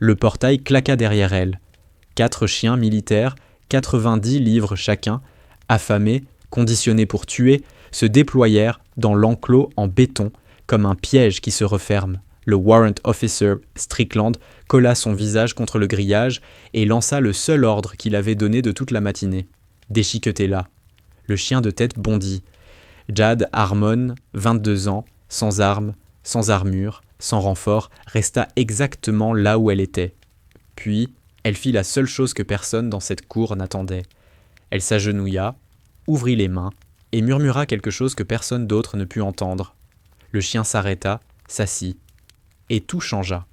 Le portail claqua derrière elle. 4 chiens militaires, 90 livres chacun, affamés, conditionnés pour tuer, se déployèrent dans l'enclos en béton comme un piège qui se referme. Le warrant officer Strickland colla son visage contre le grillage et lança le seul ordre qu'il avait donné de toute la matinée. « Déchiquetez-la !» Le chien de tête bondit. Jade Harmon, 22 ans, sans armes, sans armure, sans renfort, resta exactement là où elle était. Puis, elle fit la seule chose que personne dans cette cour n'attendait. Elle s'agenouilla, ouvrit les mains et murmura quelque chose que personne d'autre ne put entendre. Le chien s'arrêta, s'assit, et tout changea.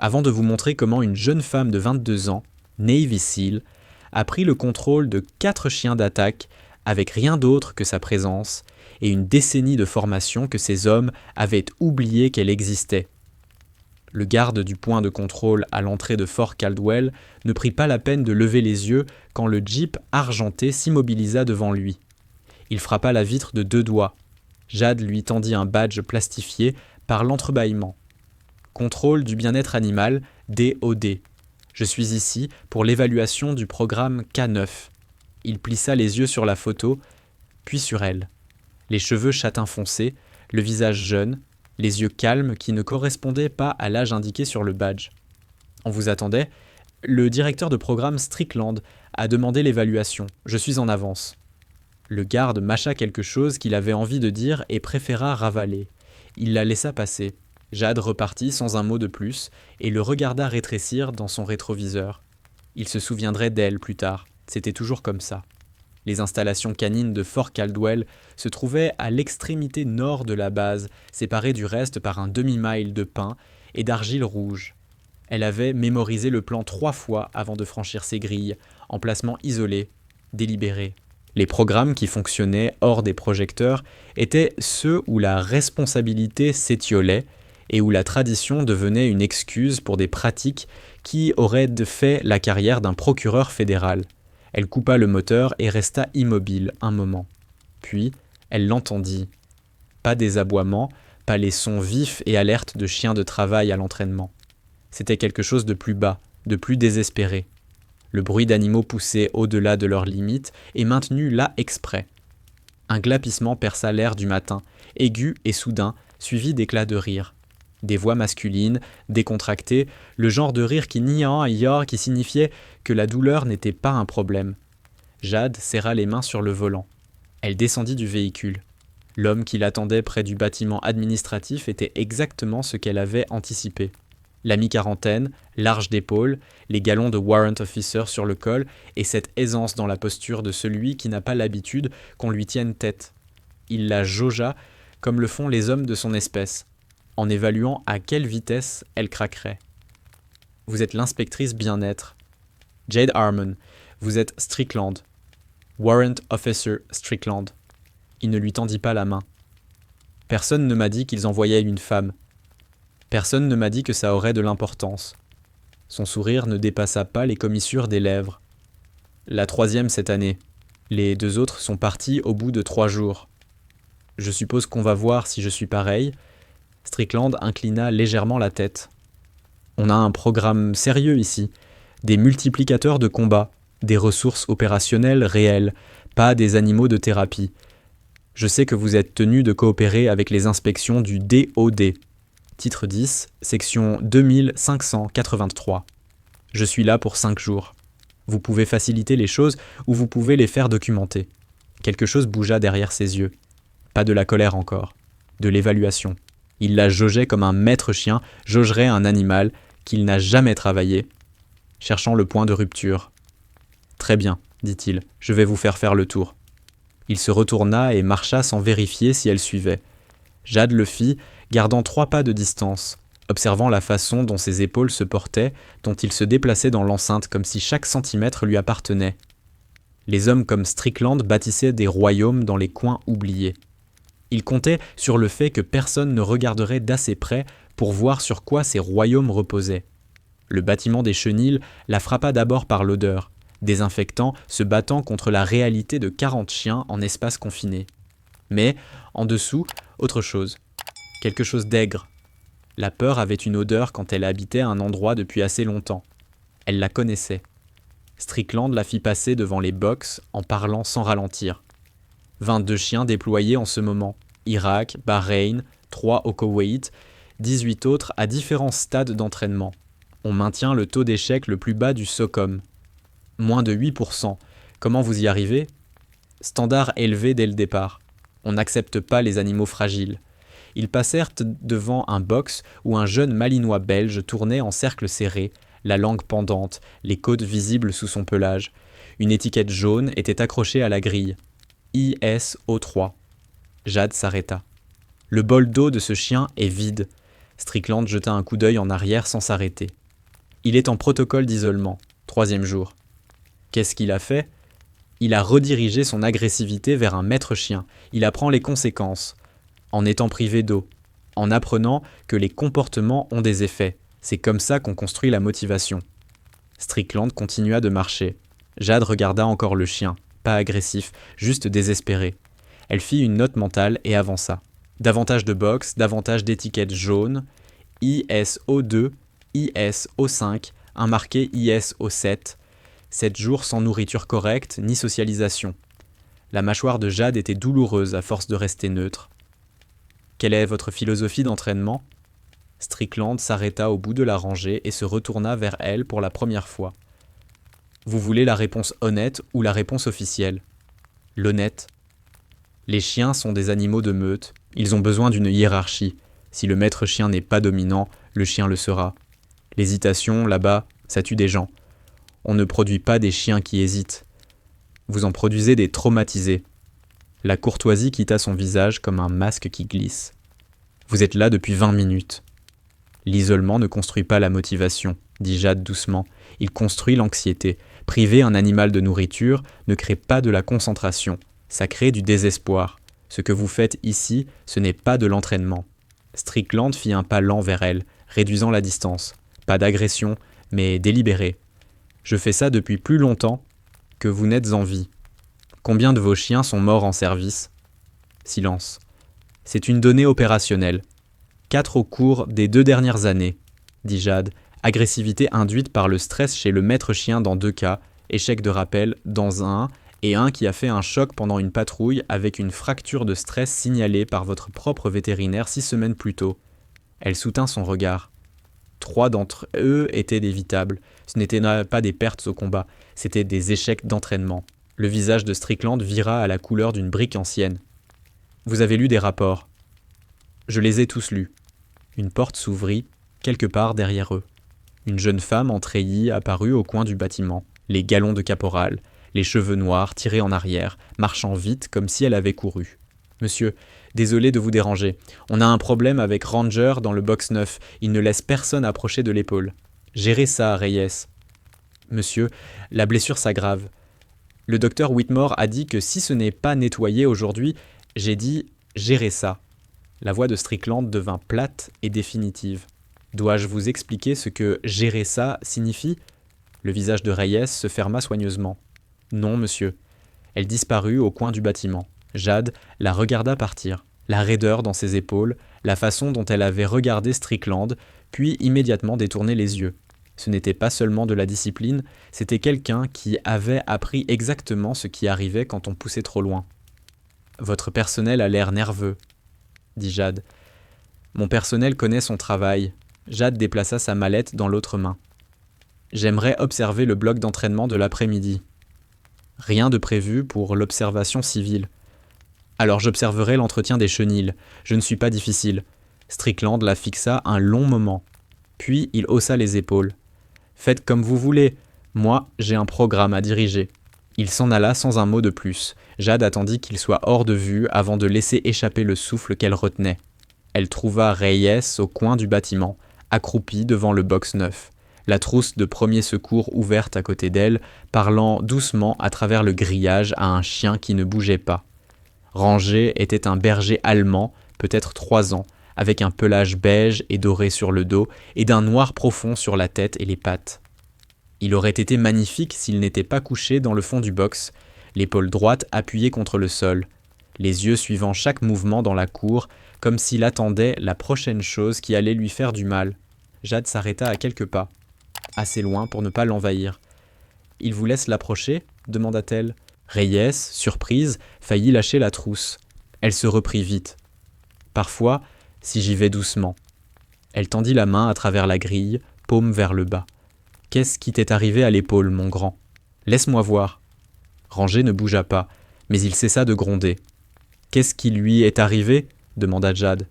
Avant de vous montrer comment une jeune femme de 22 ans, Navy Seal, a pris le contrôle de 4 chiens d'attaque avec rien d'autre que sa présence et une décennie de formation que ces hommes avaient oublié qu'elle existait. Le garde du point de contrôle à l'entrée de Fort Caldwell ne prit pas la peine de lever les yeux quand le jeep argenté s'immobilisa devant lui. Il frappa la vitre de 2 doigts. Jade lui tendit un badge plastifié par l'entrebâillement. Contrôle du bien-être animal, DOD. Je suis ici pour l'évaluation du programme K9. Il plissa les yeux sur la photo, puis sur elle. Les cheveux châtain foncé, le visage jeune, les yeux calmes qui ne correspondaient pas à l'âge indiqué sur le badge. On vous attendait. Le directeur de programme Strickland a demandé l'évaluation. Je suis en avance. Le garde mâcha quelque chose qu'il avait envie de dire et préféra ravaler. Il la laissa passer. Jade repartit sans un mot de plus et le regarda rétrécir dans son rétroviseur. Il se souviendrait d'elle plus tard. C'était toujours comme ça. Les installations canines de Fort Caldwell se trouvaient à l'extrémité nord de la base, séparée du reste par un demi-mile de pins et d'argile rouge. Elle avait mémorisé le plan 3 fois avant de franchir ses grilles, emplacement isolé, délibéré. Les programmes qui fonctionnaient hors des projecteurs étaient ceux où la responsabilité s'étiolait et où la tradition devenait une excuse pour des pratiques qui auraient fait la carrière d'un procureur fédéral. Elle coupa le moteur et resta immobile un moment. Puis, elle l'entendit. Pas des aboiements, pas les sons vifs et alertes de chiens de travail à l'entraînement. C'était quelque chose de plus bas, de plus désespéré. Le bruit d'animaux poussés au-delà de leurs limites et maintenu là exprès. Un glapissement perça l'air du matin, aigu et soudain, suivi d'éclats de rire. Des voix masculines, décontractées, le genre de rire qui qui signifiait que la douleur n'était pas un problème. Jade serra les mains sur le volant. Elle descendit du véhicule. L'homme qui l'attendait près du bâtiment administratif était exactement ce qu'elle avait anticipé. La mi-quarantaine, large d'épaules, les galons de warrant officer sur le col et cette aisance dans la posture de celui qui n'a pas l'habitude qu'on lui tienne tête. Il la jaugea comme le font les hommes de son espèce, en évaluant à quelle vitesse elle craquerait. Vous êtes l'inspectrice bien-être. Jade Harmon, vous êtes Strickland. Warrant Officer Strickland. Il ne lui tendit pas la main. Personne ne m'a dit qu'ils envoyaient une femme. Personne ne m'a dit que ça aurait de l'importance. Son sourire ne dépassa pas les commissures des lèvres. La 3e cette année. Les 2 autres sont partis au bout de 3 jours. Je suppose qu'on va voir si je suis pareil. Strickland inclina légèrement la tête. On a un programme sérieux ici, des multiplicateurs de combat, des ressources opérationnelles réelles, pas des animaux de thérapie. Je sais que vous êtes tenu de coopérer avec les inspections du DOD. Titre 10, section 2583. Je suis là pour 5 jours. Vous pouvez faciliter les choses ou vous pouvez les faire documenter. Quelque chose bougea derrière ses yeux. Pas de la colère encore, de l'évaluation. Il la jaugeait comme un maître chien jaugerait un animal qu'il n'a jamais travaillé, cherchant le point de rupture. « Très bien, dit-il, je vais vous faire le tour. » Il se retourna et marcha sans vérifier si elle suivait. Jade le fit, gardant 3 pas de distance, observant la façon dont ses épaules se portaient, dont il se déplaçait dans l'enceinte comme si chaque centimètre lui appartenait. Les hommes comme Strickland bâtissaient des royaumes dans les coins oubliés. Il comptait sur le fait que personne ne regarderait d'assez près pour voir sur quoi ces royaumes reposaient. Le bâtiment des chenilles la frappa d'abord par l'odeur, désinfectant se battant contre la réalité de 40 chiens en espace confiné. Mais, en dessous, autre chose. Quelque chose d'aigre. La peur avait une odeur quand elle habitait un endroit depuis assez longtemps. Elle la connaissait. Strickland la fit passer devant les box en parlant sans ralentir. 22 chiens déployés en ce moment. Irak, Bahreïn, 3 au Koweït, 18 autres à différents stades d'entraînement. On maintient le taux d'échec le plus bas du SOCOM. Moins de 8%. Comment vous y arrivez ? Standard élevé dès le départ. On n'accepte pas les animaux fragiles. Ils passèrent devant un box où un jeune malinois belge tournait en cercle serré, la langue pendante, les côtes visibles sous son pelage. Une étiquette jaune était accrochée à la grille. ISO3. Jade s'arrêta. Le bol d'eau de ce chien est vide. Strickland jeta un coup d'œil en arrière sans s'arrêter. Il est en protocole d'isolement. 3e jour. Qu'est-ce qu'il a fait ? Il a redirigé son agressivité vers un maître chien. Il apprend les conséquences. En étant privé d'eau. En apprenant que les comportements ont des effets. C'est comme ça qu'on construit la motivation. Strickland continua de marcher. Jade regarda encore le chien. Pas agressif, juste désespéré. Elle fit une note mentale et avança. Davantage de box, davantage d'étiquettes jaunes. ISO2, ISO5, un marqué ISO7. 7 jours sans nourriture correcte ni socialisation. La mâchoire de Jade était douloureuse à force de rester neutre. Quelle est votre philosophie d'entraînement ? Strickland s'arrêta au bout de la rangée et se retourna vers elle pour la première fois. Vous voulez la réponse honnête ou la réponse officielle ? L'honnête. Les chiens sont des animaux de meute, ils ont besoin d'une hiérarchie. Si le maître chien n'est pas dominant, le chien le sera. L'hésitation, là-bas, ça tue des gens. On ne produit pas des chiens qui hésitent. Vous en produisez des traumatisés. La courtoisie quitta son visage comme un masque qui glisse. Vous êtes là depuis 20 minutes. L'isolement ne construit pas la motivation, dit Jade doucement. Il construit l'anxiété. Priver un animal de nourriture ne crée pas de la concentration. Ça crée du désespoir. Ce que vous faites ici, ce n'est pas de l'entraînement. Strickland fit un pas lent vers elle, réduisant la distance. Pas d'agression, mais délibérée. Je fais ça depuis plus longtemps que vous n'êtes en vie. Combien de vos chiens sont morts en service ? Silence. C'est une donnée opérationnelle. 4 au cours des 2 dernières années, dit Jade. Agressivité induite par le stress chez le maître chien dans 2 cas, échec de rappel dans un et un qui a fait un choc pendant une patrouille avec une fracture de stress signalée par votre propre vétérinaire 6 semaines plus tôt. Elle soutint son regard. 3 d'entre eux étaient évitables. Ce n'étaient pas des pertes au combat, c'étaient des échecs d'entraînement. Le visage de Strickland vira à la couleur d'une brique ancienne. Vous avez lu des rapports ? Je les ai tous lus. Une porte s'ouvrit, quelque part derrière eux. Une jeune femme en treillis apparut au coin du bâtiment, les galons de caporal, les cheveux noirs tirés en arrière, marchant vite comme si elle avait couru. « Monsieur, désolé de vous déranger. On a un problème avec Ranger dans le box 9. Il ne laisse personne approcher de l'épaule. Gérez ça, Reyes. »« Monsieur, la blessure s'aggrave. Le docteur Whitmore a dit que si ce n'est pas nettoyé aujourd'hui, j'ai dit « gérez ça ». La voix de Strickland devint plate et définitive. Dois-je vous expliquer ce que « gérer ça » signifie ? Le visage de Reyes se ferma soigneusement. Non, monsieur. Elle disparut au coin du bâtiment. Jade la regarda partir. La raideur dans ses épaules, la façon dont elle avait regardé Strickland, puis immédiatement détourné les yeux. Ce n'était pas seulement de la discipline, c'était quelqu'un qui avait appris exactement ce qui arrivait quand on poussait trop loin. « Votre personnel a l'air nerveux, » dit Jade. « Mon personnel connaît son travail. » Jade déplaça sa mallette dans l'autre main. « J'aimerais observer le bloc d'entraînement de l'après-midi. » Rien de prévu pour l'observation civile. Alors j'observerai l'entretien des chenilles. Je ne suis pas difficile. Strickland la fixa un long moment. Puis il haussa les épaules. Faites comme vous voulez. Moi, j'ai un programme à diriger. Il s'en alla sans un mot de plus. Jade attendit qu'il soit hors de vue avant de laisser échapper le souffle qu'elle retenait. Elle trouva Reyes au coin du bâtiment, accroupi devant le box 9. La trousse de premier secours ouverte à côté d'elle, parlant doucement à travers le grillage à un chien qui ne bougeait pas. Ranger était un berger allemand, peut-être 3 ans, avec un pelage beige et doré sur le dos et d'un noir profond sur la tête et les pattes. Il aurait été magnifique s'il n'était pas couché dans le fond du box, l'épaule droite appuyée contre le sol, les yeux suivant chaque mouvement dans la cour, comme s'il attendait la prochaine chose qui allait lui faire du mal. Jade s'arrêta à quelques pas, assez loin pour ne pas l'envahir. « Il vous laisse l'approcher » demanda-t-elle. Reyes, surprise, faillit lâcher la trousse. Elle se reprit vite. « Parfois, si j'y vais doucement. » Elle tendit la main à travers la grille, paume vers le bas. « Qu'est-ce qui t'est arrivé à l'épaule, mon grand ? Laisse-moi voir. » Ranger ne bougea pas, mais il cessa de gronder. « Qu'est-ce qui lui est arrivé ?» demanda Jade.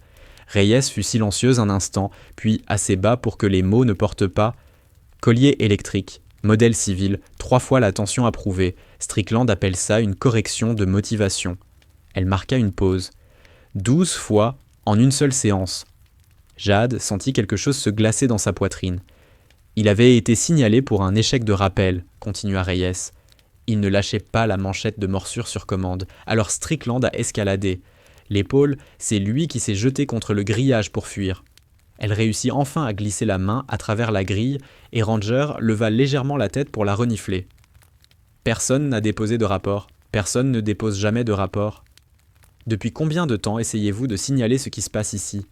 Reyes fut silencieuse un instant, puis assez bas pour que les mots ne portent pas. « Collier électrique, modèle civil, 3 fois la tension approuvée. Strickland appelle ça une correction de motivation. » Elle marqua une pause. 12 fois en une seule séance. Jade sentit quelque chose se glacer dans sa poitrine. « Il avait été signalé pour un échec de rappel, » continua Reyes. Il ne lâchait pas la manchette de morsure sur commande, alors Strickland a escaladé. L'épaule, c'est lui qui s'est jeté contre le grillage pour fuir. Elle réussit enfin à glisser la main à travers la grille et Ranger leva légèrement la tête pour la renifler. Personne n'a déposé de rapport. Personne ne dépose jamais de rapport. Depuis combien de temps essayez-vous de signaler ce qui se passe ici ?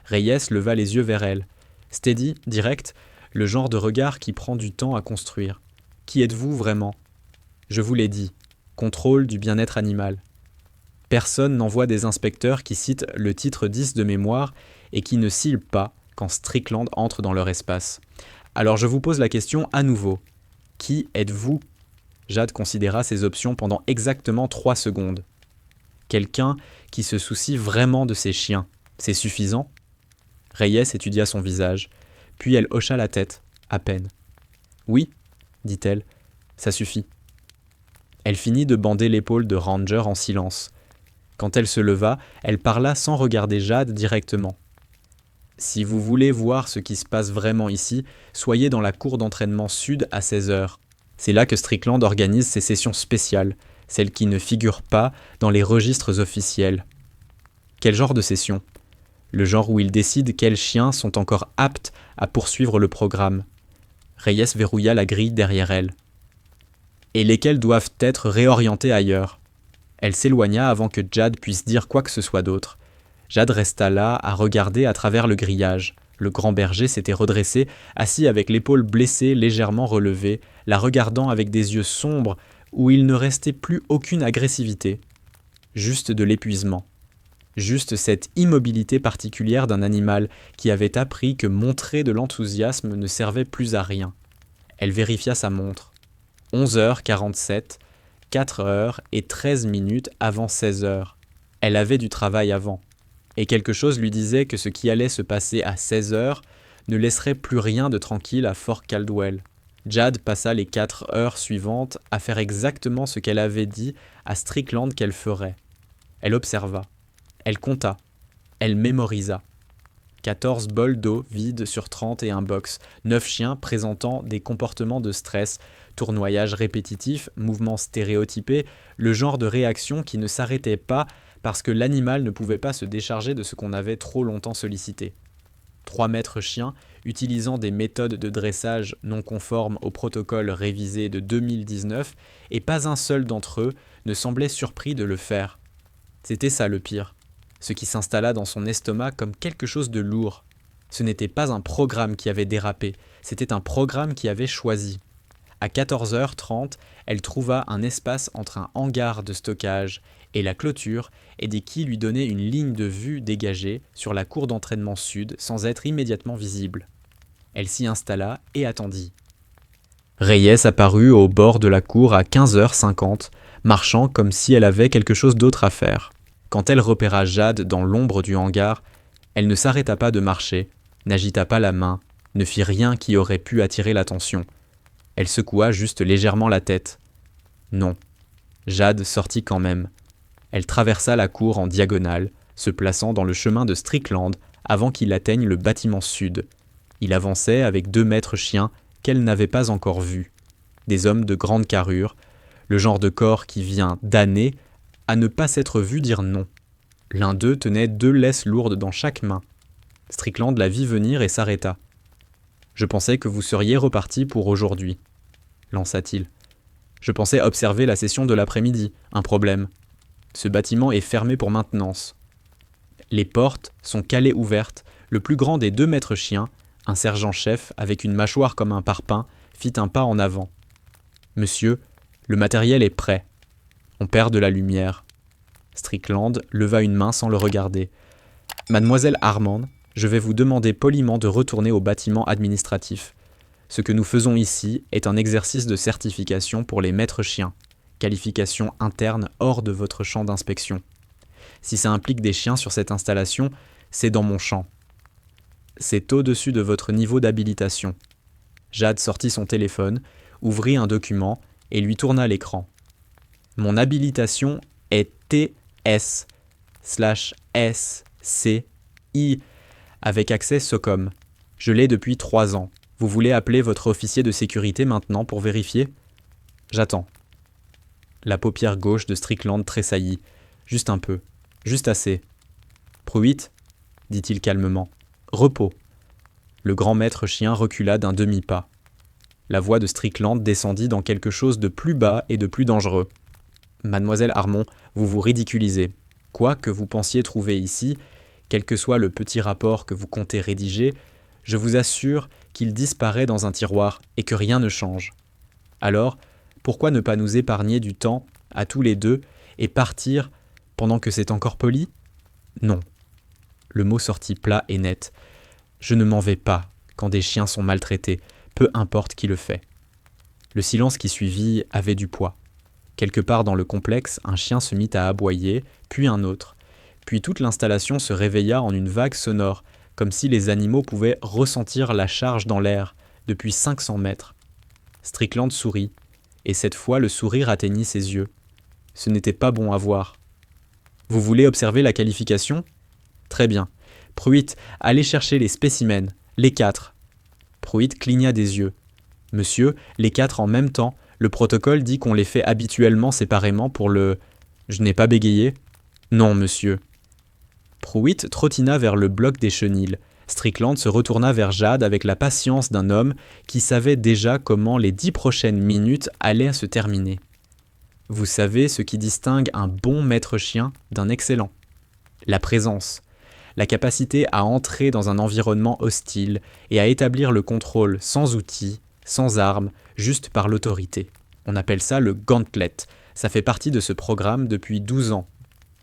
Reyes leva les yeux vers elle. Steady, direct, le genre de regard qui prend du temps à construire. Qui êtes-vous vraiment ? Je vous l'ai dit, contrôle du bien-être animal. Personne n'envoie des inspecteurs qui citent le titre 10 de mémoire et qui ne cillent pas quand Strickland entre dans leur espace. Alors je vous pose la question à nouveau. Qui êtes-vous ? Jade considéra ses options pendant exactement 3 secondes. Quelqu'un qui se soucie vraiment de ses chiens. C'est suffisant ? Reyes étudia son visage, puis elle hocha la tête, à peine. Oui, dit-elle, ça suffit. Elle finit de bander l'épaule de Ranger en silence. Quand elle se leva, elle parla sans regarder Jade directement. Si vous voulez voir ce qui se passe vraiment ici, soyez dans la cour d'entraînement sud à 16h. C'est là que Strickland organise ses sessions spéciales, celles qui ne figurent pas dans les registres officiels. Quel genre de session ? Le genre où il décide quels chiens sont encore aptes à poursuivre le programme. Reyes verrouilla la grille derrière elle. Et lesquels doivent être réorientés ailleurs. Elle s'éloigna avant que Jade puisse dire quoi que ce soit d'autre. Jade resta là à regarder à travers le grillage. Le grand berger s'était redressé, assis avec l'épaule blessée légèrement relevée, la regardant avec des yeux sombres où il ne restait plus aucune agressivité. Juste de l'épuisement. Juste cette immobilité particulière d'un animal qui avait appris que montrer de l'enthousiasme ne servait plus à rien. Elle vérifia sa montre. 11h47, 4h13 avant 16h. Elle avait du travail avant. Et quelque chose lui disait que ce qui allait se passer à 16h ne laisserait plus rien de tranquille à Fort Caldwell. Jade passa les 4 heures suivantes à faire exactement ce qu'elle avait dit à Strickland qu'elle ferait. Elle observa. Elle compta. Elle mémorisa. 14 bols d'eau vides sur 31 box, 9 chiens présentant des comportements de stress, tournoyage répétitif, mouvements stéréotypés, le genre de réaction qui ne s'arrêtait pas parce que l'animal ne pouvait pas se décharger de ce qu'on avait trop longtemps sollicité. 3 maîtres chiens, utilisant des méthodes de dressage non conformes au protocole révisé de 2019, et pas un seul d'entre eux ne semblait surpris de le faire. C'était ça le pire. Ce qui s'installa dans son estomac comme quelque chose de lourd. Ce n'était pas un programme qui avait dérapé, c'était un programme qui avait choisi. À 14h30, elle trouva un espace entre un hangar de stockage et la clôture et des quilles lui donnaient une ligne de vue dégagée sur la cour d'entraînement sud sans être immédiatement visible. Elle s'y installa et attendit. Reyes apparut au bord de la cour à 15h50, marchant comme si elle avait quelque chose d'autre à faire. Quand elle repéra Jade dans l'ombre du hangar, elle ne s'arrêta pas de marcher, n'agita pas la main, ne fit rien qui aurait pu attirer l'attention. Elle secoua juste légèrement la tête. Non. Jade sortit quand même. Elle traversa la cour en diagonale, se plaçant dans le chemin de Strickland avant qu'il atteigne le bâtiment sud. Il avançait avec 2 maîtres chiens qu'elle n'avait pas encore vus. Des hommes de grande carrure, le genre de corps qui vient d'années à ne pas s'être vu dire non. L'un d'eux tenait 2 laisses lourdes dans chaque main. Strickland la vit venir et s'arrêta. « Je pensais que vous seriez reparti pour aujourd'hui, » lança-t-il. « Je pensais observer la session de l'après-midi, un problème. Ce bâtiment est fermé pour maintenance. » Les portes sont calées ouvertes. Le plus grand des 2 maîtres chiens, un sergent-chef avec une mâchoire comme un parpaing, fit un pas en avant. « Monsieur, le matériel est prêt. On perd de la lumière. » Strickland leva une main sans le regarder. « Mademoiselle Armand, je vais vous demander poliment de retourner au bâtiment administratif. Ce que nous faisons ici est un exercice de certification pour les maîtres chiens, qualification interne hors de votre champ d'inspection. Si ça implique des chiens sur cette installation, c'est dans mon champ. C'est au-dessus de votre niveau d'habilitation. » Jade sortit son téléphone, ouvrit un document et lui tourna l'écran. « Mon habilitation est TS/SCI avec accès SOCOM. Je l'ai depuis 3 ans. Vous voulez appeler votre officier de sécurité maintenant pour vérifier ? J'attends. » La paupière gauche de Strickland tressaillit. Juste un peu. Juste assez. « Pruitt, dit-il calmement. Repos. » Le grand maître chien recula d'un demi-pas. La voix de Strickland descendit dans quelque chose de plus bas et de plus dangereux. « Mademoiselle Armand, vous vous ridiculisez. Quoi que vous pensiez trouver ici, quel que soit le petit rapport que vous comptez rédiger, je vous assure qu'il disparaît dans un tiroir et que rien ne change. Alors, pourquoi ne pas nous épargner du temps, à tous les deux, et partir pendant que c'est encore poli ? Non. » Le mot sortit plat et net. « Je ne m'en vais pas quand des chiens sont maltraités, peu importe qui le fait. » Le silence qui suivit avait du poids. Quelque part dans le complexe, un chien se mit à aboyer, puis un autre. Puis toute l'installation se réveilla en une vague sonore, comme si les animaux pouvaient ressentir la charge dans l'air, depuis 500 mètres. Strickland sourit, et cette fois le sourire atteignit ses yeux. Ce n'était pas bon à voir. « Vous voulez observer la qualification ? Très bien. Pruitt, allez chercher les spécimens, les 4. » Pruitt cligna des yeux. « Monsieur, les 4 en même temps, le protocole dit qu'on les fait habituellement séparément pour le... » Je n'ai pas bégayé. « Non, monsieur. » Pruitt trottina vers le bloc des chenils. Strickland se retourna vers Jade avec la patience d'un homme qui savait déjà comment les 10 prochaines minutes allaient se terminer. Vous savez ce qui distingue un bon maître chien d'un excellent ? La présence. La capacité à entrer dans un environnement hostile et à établir le contrôle sans outils, sans armes, juste par l'autorité. On appelle ça le gauntlet. Ça fait partie de ce programme depuis 12 ans.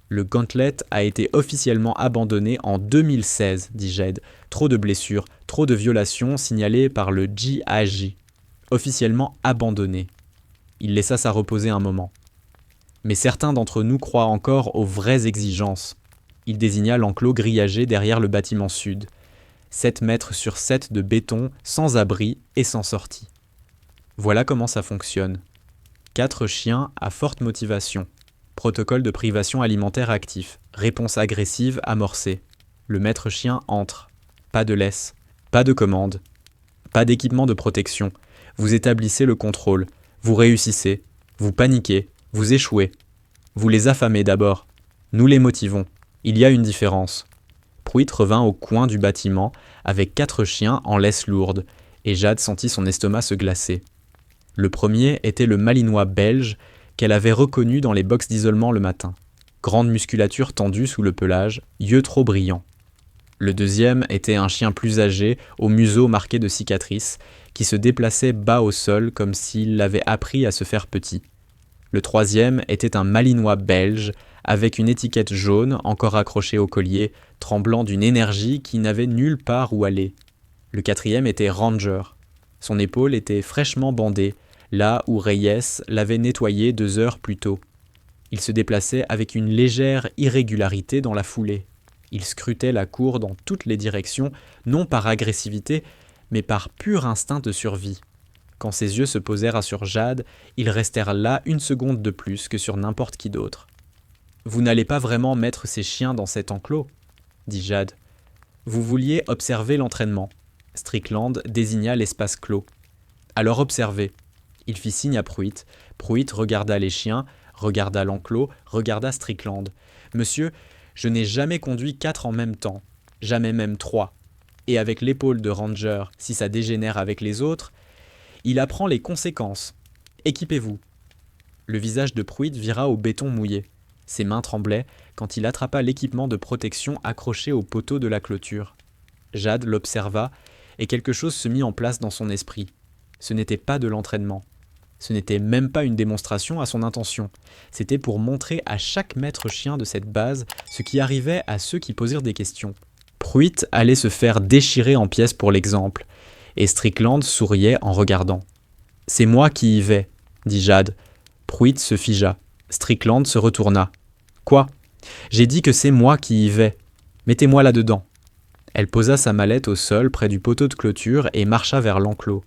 Le gauntlet a été officiellement abandonné en 2016, dit Jade. Trop de blessures, trop de violations signalées par le GAJ. Officiellement abandonné. Il laissa ça reposer un moment. Mais certains d'entre nous croient encore aux vraies exigences. Il désigna l'enclos grillagé derrière le bâtiment sud. 7 mètres sur 7 de béton, sans abri et sans sortie. Voilà comment ça fonctionne. 4 chiens à forte motivation. Protocole de privation alimentaire actif. Réponse agressive amorcée. Le maître chien entre. Pas de laisse. Pas de commande. Pas d'équipement de protection. Vous établissez le contrôle. Vous réussissez. Vous paniquez. Vous échouez. Vous les affamez d'abord. Nous les motivons. Il y a une différence. Pruitt revint au coin du bâtiment avec 4 chiens en laisse lourde, et Jade sentit son estomac se glacer. Le premier était le malinois belge qu'elle avait reconnu dans les boxes d'isolement le matin. Grande musculature tendue sous le pelage, yeux trop brillants. Le deuxième était un chien plus âgé, au museau marqué de cicatrices, qui se déplaçait bas au sol comme s'il l'avait appris à se faire petit. Le troisième était un malinois belge, avec une étiquette jaune encore accrochée au collier, tremblant d'une énergie qui n'avait nulle part où aller. Le quatrième était Ranger. Son épaule était fraîchement bandée, là où Reyes l'avait nettoyée 2 heures plus tôt. Il se déplaçait avec une légère irrégularité dans la foulée. Il scrutait la cour dans toutes les directions, non par agressivité, mais par pur instinct de survie. Quand ses yeux se posèrent sur Jade, ils restèrent là 1 seconde de plus que sur n'importe qui d'autre. « Vous n'allez pas vraiment mettre ces chiens dans cet enclos ?» dit Jade. « Vous vouliez observer l'entraînement. » Strickland désigna l'espace clos. « Alors observez. » Il fit signe à Pruitt. Pruitt regarda les chiens, regarda l'enclos, regarda Strickland. « Monsieur, je n'ai jamais conduit 4 en même temps, jamais même 3. Et avec l'épaule de Ranger, si ça dégénère avec les autres, il apprend les conséquences. Équipez-vous. » Le visage de Pruitt vira au béton mouillé. Ses mains tremblaient quand il attrapa l'équipement de protection accroché au poteau de la clôture. Jade l'observa et quelque chose se mit en place dans son esprit. Ce n'était pas de l'entraînement. Ce n'était même pas une démonstration à son intention. C'était pour montrer à chaque maître chien de cette base ce qui arrivait à ceux qui posèrent des questions. Pruitt allait se faire déchirer en pièces pour l'exemple, et Strickland souriait en regardant. « C'est moi qui y vais », dit Jade. Pruitt se figea. Strickland se retourna. « Quoi ? J'ai dit que c'est moi qui y vais. Mettez-moi là-dedans. » Elle posa sa mallette au sol près du poteau de clôture et marcha vers l'enclos.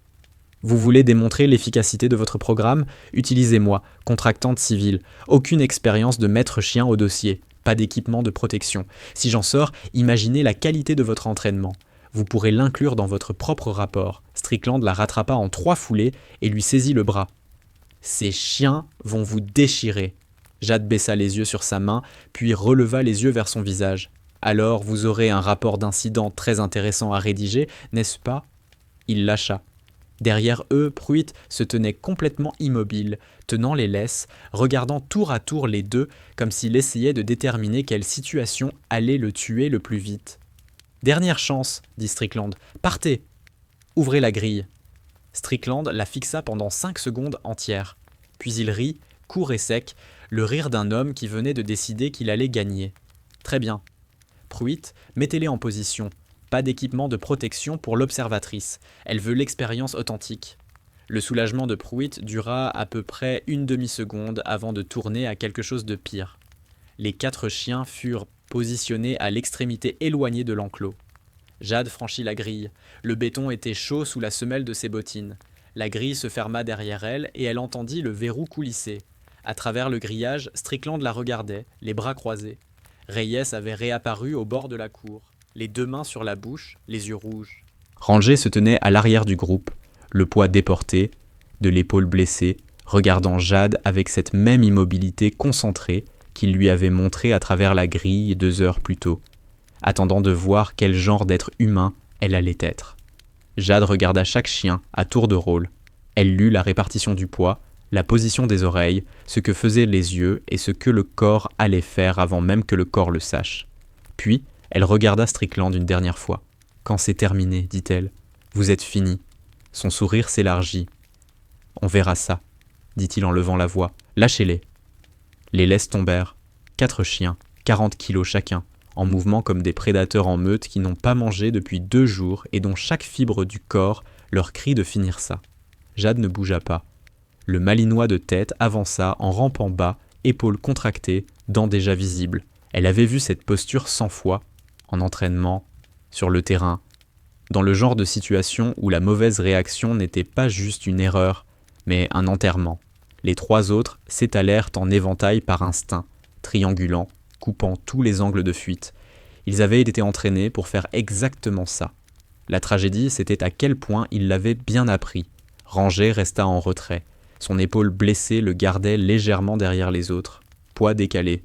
Vous voulez démontrer l'efficacité de votre programme ? Utilisez-moi, contractante civile. Aucune expérience de maître chien au dossier. Pas d'équipement de protection. Si j'en sors, imaginez la qualité de votre entraînement. Vous pourrez l'inclure dans votre propre rapport. Strickland la rattrapa en 3 foulées et lui saisit le bras. Ces chiens vont vous déchirer. Jade baissa les yeux sur sa main, puis releva les yeux vers son visage. Alors vous aurez un rapport d'incident très intéressant à rédiger, n'est-ce pas ? Il lâcha. Derrière eux, Pruitt se tenait complètement immobile, tenant les laisses, regardant tour à tour les deux, comme s'il essayait de déterminer quelle situation allait le tuer le plus vite. « Dernière chance, » dit Strickland. « Partez !» « Ouvrez la grille. » Strickland la fixa pendant 5 secondes entières. Puis il rit, court et sec, le rire d'un homme qui venait de décider qu'il allait gagner. « Très bien. Pruitt, mettez-les en position. » Pas d'équipement de protection pour l'observatrice. Elle veut l'expérience authentique. Le soulagement de Pruitt dura à peu près une demi-seconde avant de tourner à quelque chose de pire. Les 4 chiens furent positionnés à l'extrémité éloignée de l'enclos. Jade franchit la grille. Le béton était chaud sous la semelle de ses bottines. La grille se ferma derrière elle et elle entendit le verrou coulisser. À travers le grillage, Strickland la regardait, les bras croisés. Reyes avait réapparu au bord de la cour. Les 2 mains sur la bouche, les yeux rouges. Ranger se tenait à l'arrière du groupe, le poids déporté, de l'épaule blessée, regardant Jade avec cette même immobilité concentrée qu'il lui avait montrée à travers la grille 2 heures plus tôt, attendant de voir quel genre d'être humain elle allait être. Jade regarda chaque chien à tour de rôle. Elle lut la répartition du poids, la position des oreilles, ce que faisaient les yeux et ce que le corps allait faire avant même que le corps le sache. Puis, elle regarda Strickland une dernière fois. « Quand c'est terminé, dit-elle, vous êtes fini. » Son sourire s'élargit. « On verra ça, dit-il en levant la voix. Lâchez-les. » Les laisses tombèrent. 4 chiens, 40 kilos chacun, en mouvement comme des prédateurs en meute qui n'ont pas mangé depuis 2 jours et dont chaque fibre du corps leur crie de finir ça. Jade ne bougea pas. Le malinois de tête avança en rampant bas, épaules contractées, dents déjà visibles. Elle avait vu cette posture 100 fois, en entraînement, sur le terrain, dans le genre de situation où la mauvaise réaction n'était pas juste une erreur, mais un enterrement. Les 3 autres s'étalèrent en éventail par instinct, triangulant, coupant tous les angles de fuite. Ils avaient été entraînés pour faire exactement ça. La tragédie, c'était à quel point ils l'avaient bien appris. Ranger resta en retrait. Son épaule blessée le gardait légèrement derrière les autres, poids décalé,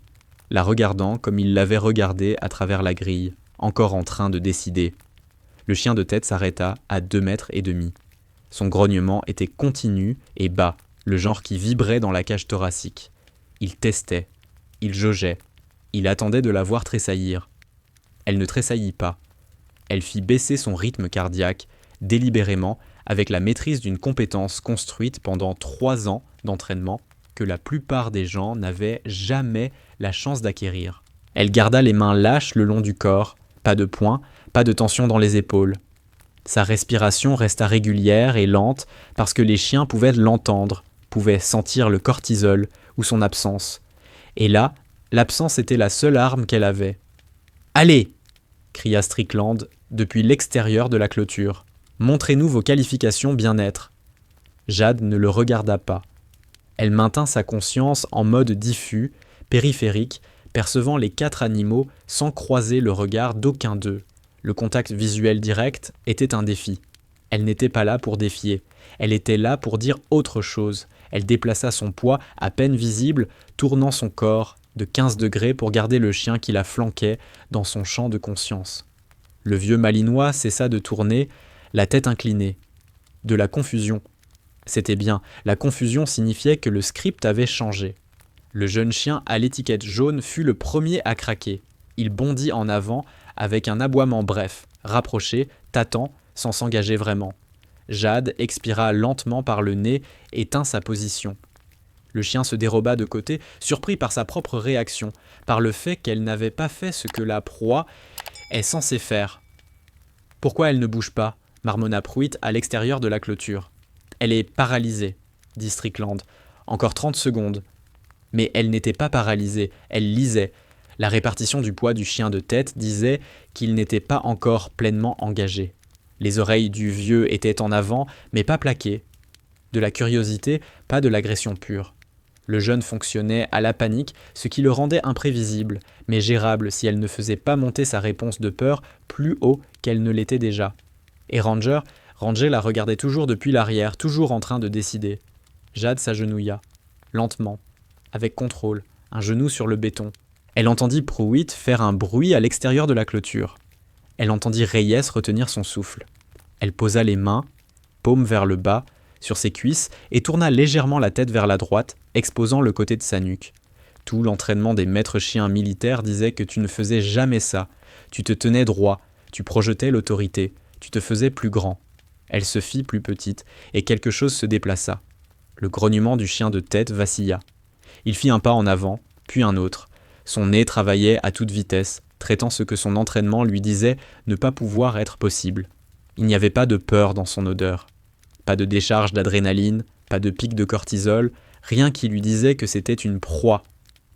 la regardant comme il l'avait regardée à travers la grille, encore en train de décider. Le chien de tête s'arrêta à 2,5 mètres. Son grognement était continu et bas, le genre qui vibrait dans la cage thoracique. Il testait, il jaugeait, il attendait de la voir tressaillir. Elle ne tressaillit pas. Elle fit baisser son rythme cardiaque, délibérément, avec la maîtrise d'une compétence construite pendant 3 ans d'entraînement que la plupart des gens n'avaient jamais la chance d'acquérir. Elle garda les mains lâches le long du corps, pas de poing, pas de tension dans les épaules. Sa respiration resta régulière et lente parce que les chiens pouvaient l'entendre, pouvaient sentir le cortisol ou son absence. Et là, l'absence était la seule arme qu'elle avait. « Allez !» cria Strickland depuis l'extérieur de la clôture. « Montrez-nous vos qualifications bien-être. » Jade ne le regarda pas. Elle maintint sa conscience en mode diffus, périphérique, percevant les 4 animaux sans croiser le regard d'aucun d'eux. Le contact visuel direct était un défi. Elle n'était pas là pour défier. Elle était là pour dire autre chose. Elle déplaça son poids, à peine visible, tournant son corps de 15 degrés pour garder le chien qui la flanquait dans son champ de conscience. Le vieux malinois cessa de tourner, la tête inclinée. De la confusion. C'était bien, la confusion signifiait que le script avait changé. Le jeune chien à l'étiquette jaune fut le premier à craquer. Il bondit en avant avec un aboiement bref, rapproché, tâtant, sans s'engager vraiment. Jade expira lentement par le nez et tint sa position. Le chien se déroba de côté, surpris par sa propre réaction, par le fait qu'elle n'avait pas fait ce que la proie est censée faire. « Pourquoi elle ne bouge pas ?» marmonna Pruitt à l'extérieur de la clôture. « Elle est paralysée, » dit Strickland. « Encore 30 secondes. » Mais elle n'était pas paralysée, elle lisait. La répartition du poids du chien de tête disait qu'il n'était pas encore pleinement engagé. Les oreilles du vieux étaient en avant, mais pas plaquées. De la curiosité, pas de l'agression pure. Le jeune fonctionnait à la panique, ce qui le rendait imprévisible, mais gérable si elle ne faisait pas monter sa réponse de peur plus haut qu'elle ne l'était déjà. Et Ranger la regardait toujours depuis l'arrière, toujours en train de décider. Jade s'agenouilla, lentement, avec contrôle, un genou sur le béton. Elle entendit Pruitt faire un bruit à l'extérieur de la clôture. Elle entendit Reyes retenir son souffle. Elle posa les mains, paume vers le bas, sur ses cuisses et tourna légèrement la tête vers la droite, exposant le côté de sa nuque. Tout l'entraînement des maîtres chiens militaires disait que tu ne faisais jamais ça. Tu te tenais droit, tu projetais l'autorité, tu te faisais plus grand. Elle se fit plus petite et quelque chose se déplaça. Le grognement du chien de tête vacilla. Il fit un pas en avant, puis un autre. Son nez travaillait à toute vitesse, traitant ce que son entraînement lui disait ne pas pouvoir être possible. Il n'y avait pas de peur dans son odeur. Pas de décharge d'adrénaline, pas de pic de cortisol, rien qui lui disait que c'était une proie.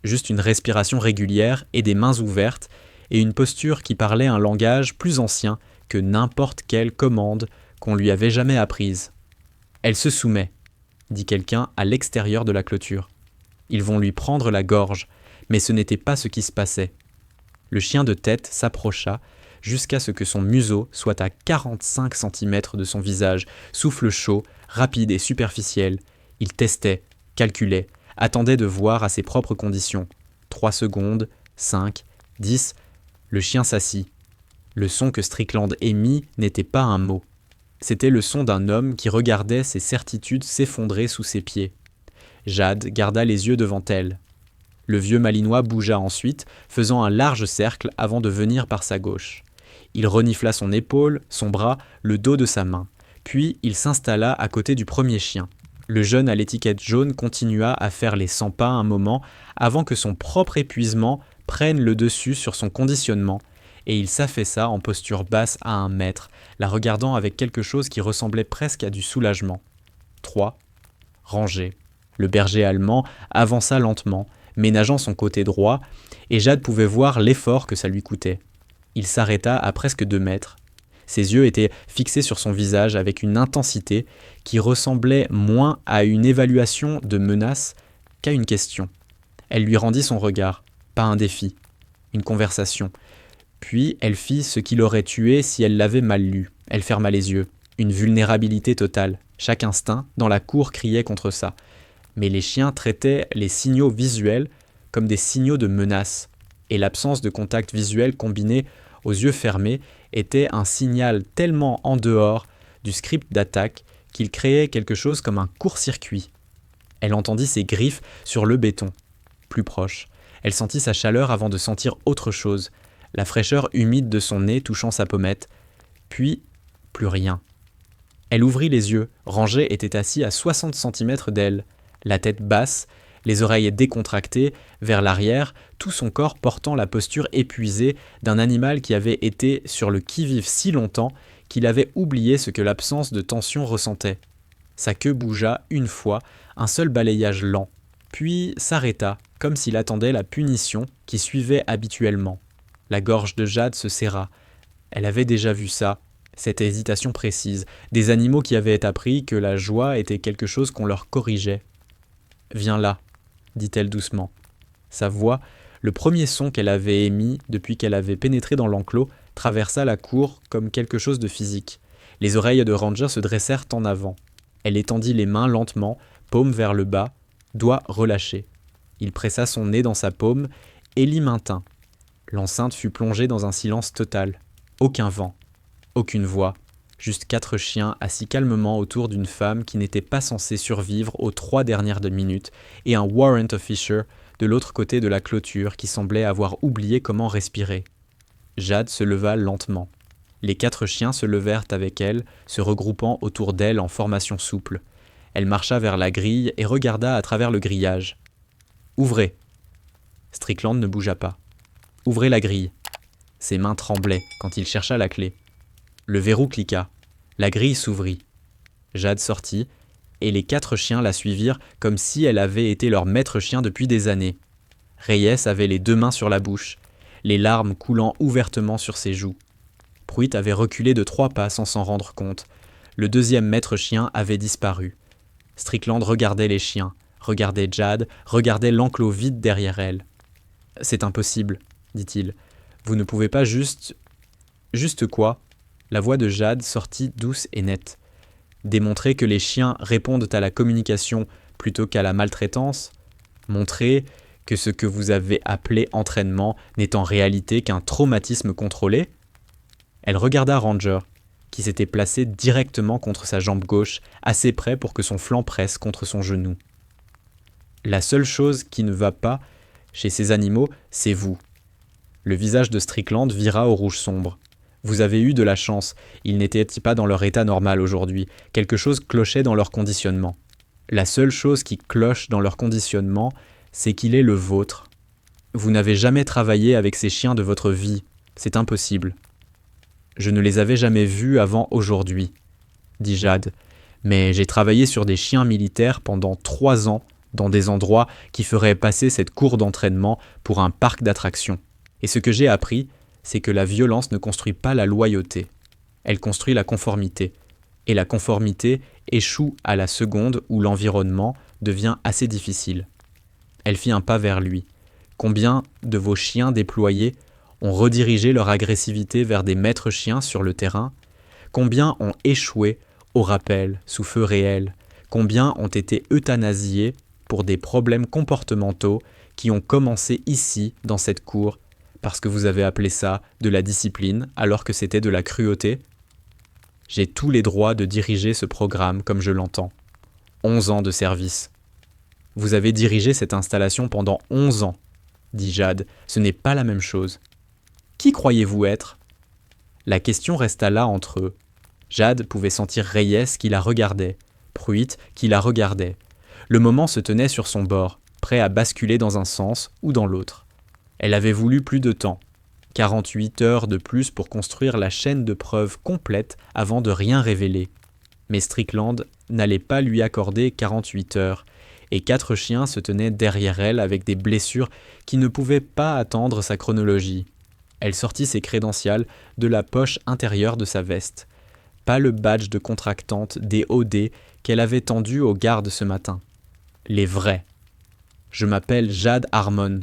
Juste une respiration régulière et des mains ouvertes, et une posture qui parlait un langage plus ancien que n'importe quelle commande qu'on lui avait jamais apprise. « Elle se soumet », dit quelqu'un à l'extérieur de la clôture. Ils vont lui prendre la gorge, mais ce n'était pas ce qui se passait. Le chien de tête s'approcha jusqu'à ce que son museau soit à 45 cm de son visage, souffle chaud, rapide et superficiel. Il testait, calculait, attendait de voir à ses propres conditions. 3 secondes, 5, 10, le chien s'assit. Le son que Strickland émit n'était pas un mot. C'était le son d'un homme qui regardait ses certitudes s'effondrer sous ses pieds. Jade garda les yeux devant elle. Le vieux Malinois bougea ensuite, faisant un large cercle avant de venir par sa gauche. Il renifla son épaule, son bras, le dos de sa main. Puis il s'installa à côté du premier chien. Le jeune à l'étiquette jaune continua à faire les 100 pas un moment avant que son propre épuisement prenne le dessus sur son conditionnement, et il s'affaissa en posture basse à 1 mètre, la regardant avec quelque chose qui ressemblait presque à du soulagement. 3. Rangé. Le berger allemand avança lentement, ménageant son côté droit, et Jade pouvait voir l'effort que ça lui coûtait. Il s'arrêta à presque 2 mètres. Ses yeux étaient fixés sur son visage avec une intensité qui ressemblait moins à une évaluation de menace qu'à une question. Elle lui rendit son regard, pas un défi, une conversation. Puis elle fit ce qui l'aurait tué si elle l'avait mal lu. Elle ferma les yeux. Une vulnérabilité totale. Chaque instinct dans la cour criait contre ça. Mais les chiens traitaient les signaux visuels comme des signaux de menace. Et l'absence de contact visuel combiné aux yeux fermés était un signal tellement en dehors du script d'attaque qu'il créait quelque chose comme un court-circuit. Elle entendit ses griffes sur le béton. Plus proche. Elle sentit sa chaleur avant de sentir autre chose. La fraîcheur humide de son nez touchant sa pommette. Puis, plus rien. Elle ouvrit les yeux. Ranger était assis à 60 cm d'elle. La tête basse, les oreilles décontractées, vers l'arrière, tout son corps portant la posture épuisée d'un animal qui avait été sur le qui-vive si longtemps qu'il avait oublié ce que l'absence de tension ressentait. Sa queue bougea une fois, un seul balayage lent, puis s'arrêta, comme s'il attendait la punition qui suivait habituellement. La gorge de Jade se serra. Elle avait déjà vu ça, cette hésitation précise, des animaux qui avaient appris que la joie était quelque chose qu'on leur corrigeait. « Viens là », dit-elle doucement. Sa voix, le premier son qu'elle avait émis depuis qu'elle avait pénétré dans l'enclos, traversa la cour comme quelque chose de physique. Les oreilles de Ranger se dressèrent en avant. Elle étendit les mains lentement, paume vers le bas, doigts relâchés. Il pressa son nez dans sa paume et l'y maintint. L'enceinte fut plongée dans un silence total. Aucun vent, aucune voix, juste 4 chiens assis calmement autour d'une femme qui n'était pas censée survivre aux 3 dernières minutes et un warrant officer de l'autre côté de la clôture qui semblait avoir oublié comment respirer. Jade se leva lentement. Les 4 chiens se levèrent avec elle, se regroupant autour d'elle en formation souple. Elle marcha vers la grille et regarda à travers le grillage. « Ouvrez !» Strickland ne bougea pas. « Ouvrez la grille !» Ses mains tremblaient quand il chercha la clé. Le verrou cliqua. La grille s'ouvrit. Jade sortit, et les 4 chiens la suivirent comme si elle avait été leur maître chien depuis des années. Reyes avait les 2 mains sur la bouche, les larmes coulant ouvertement sur ses joues. Pruitt avait reculé de 3 pas sans s'en rendre compte. Le 2e maître chien avait disparu. Strickland regardait les chiens, regardait Jade, regardait l'enclos vide derrière elle. « C'est impossible, dit-il. Vous ne pouvez pas juste... » « Juste quoi ?» La voix de Jade sortit douce et nette. « Démontrer que les chiens répondent à la communication plutôt qu'à la maltraitance ? Montrer que ce que vous avez appelé entraînement n'est en réalité qu'un traumatisme contrôlé ?» Elle regarda Ranger, qui s'était placé directement contre sa jambe gauche, assez près pour que son flanc presse contre son genou. « La seule chose qui ne va pas chez ces animaux, c'est vous. » Le visage de Strickland vira au rouge sombre. Vous avez eu de la chance, ils n'étaient pas dans leur état normal aujourd'hui, quelque chose clochait dans leur conditionnement. La seule chose qui cloche dans leur conditionnement, c'est qu'il est le vôtre. Vous n'avez jamais travaillé avec ces chiens de votre vie, c'est impossible. Je ne les avais jamais vus avant aujourd'hui, dit Jade, mais j'ai travaillé sur des chiens militaires pendant 3 ans dans des endroits qui feraient passer cette cour d'entraînement pour un parc d'attractions. Et ce que j'ai appris, c'est que la violence ne construit pas la loyauté. Elle construit la conformité. Et la conformité échoue à la seconde où l'environnement devient assez difficile. Elle fit un pas vers lui. Combien de vos chiens déployés ont redirigé leur agressivité vers des maîtres chiens sur le terrain ? Combien ont échoué au rappel sous feu réel ? Combien ont été euthanasiés pour des problèmes comportementaux qui ont commencé ici, dans cette cour, parce que vous avez appelé ça de la discipline alors que c'était de la cruauté ? J'ai tous les droits de diriger ce programme comme je l'entends. 11 ans de service. Vous avez dirigé cette installation pendant 11 ans, dit Jade. Ce n'est pas la même chose. Qui croyez-vous être ? La question resta là entre eux. Jade pouvait sentir Reyes qui la regardait, Pruitt qui la regardait. Le moment se tenait sur son bord, prêt à basculer dans un sens ou dans l'autre. Elle avait voulu plus de temps, 48 heures de plus pour construire la chaîne de preuves complète avant de rien révéler. Mais Strickland n'allait pas lui accorder 48 heures, et 4 chiens se tenaient derrière elle avec des blessures qui ne pouvaient pas attendre sa chronologie. Elle sortit ses crédentials de la poche intérieure de sa veste. Pas le badge de contractante des OD qu'elle avait tendu aux gardes ce matin. Les vrais. « Je m'appelle Jade Harmon »,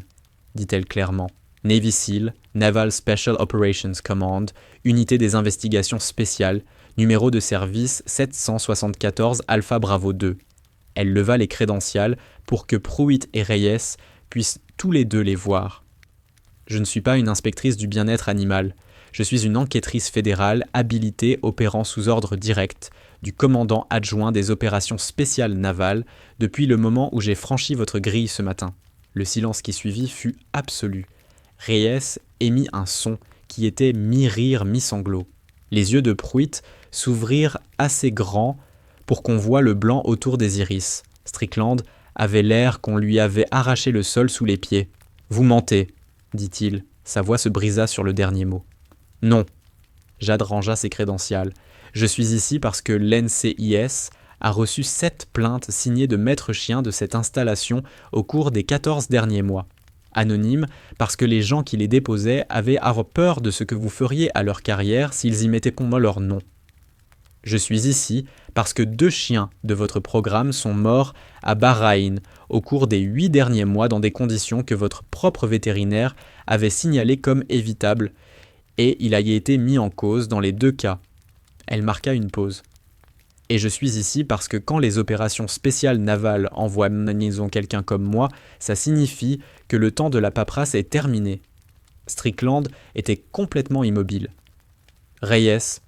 dit-elle clairement. « Navy SEAL, Naval Special Operations Command, Unité des investigations spéciales, numéro de service 774 Alpha Bravo 2. » Elle leva les crédentials pour que Pruitt et Reyes puissent tous les deux les voir. « Je ne suis pas une inspectrice du bien-être animal. Je suis une enquêtrice fédérale habilitée opérant sous ordre direct du commandant adjoint des opérations spéciales navales depuis le moment où j'ai franchi votre grille ce matin. » Le silence qui suivit fut absolu. Reyes émit un son qui était mi-rire, mi-sanglot. Les yeux de Pruitt s'ouvrirent assez grands pour qu'on voie le blanc autour des iris. Strickland avait l'air qu'on lui avait arraché le sol sous les pieds. « Vous mentez, » dit-il. Sa voix se brisa sur le dernier mot. « Non. » Jade rangea ses crédentials. « Je suis ici parce que l'NCIS a reçu 7 plaintes signées de maîtres chiens de cette installation au cours des 14 derniers mois. Anonymes parce que les gens qui les déposaient avaient peur de ce que vous feriez à leur carrière s'ils y mettaient leur nom. Je suis ici parce que 2 chiens de votre programme sont morts à Bahreïn au cours des 8 derniers mois dans des conditions que votre propre vétérinaire avait signalées comme évitables et il a été mis en cause dans les 2 cas. » Elle marqua une pause. « Et je suis ici parce que quand les opérations spéciales navales envoient quelqu'un comme moi, ça signifie que le temps de la paperasse est terminé. » Strickland était complètement immobile. « Reyes, »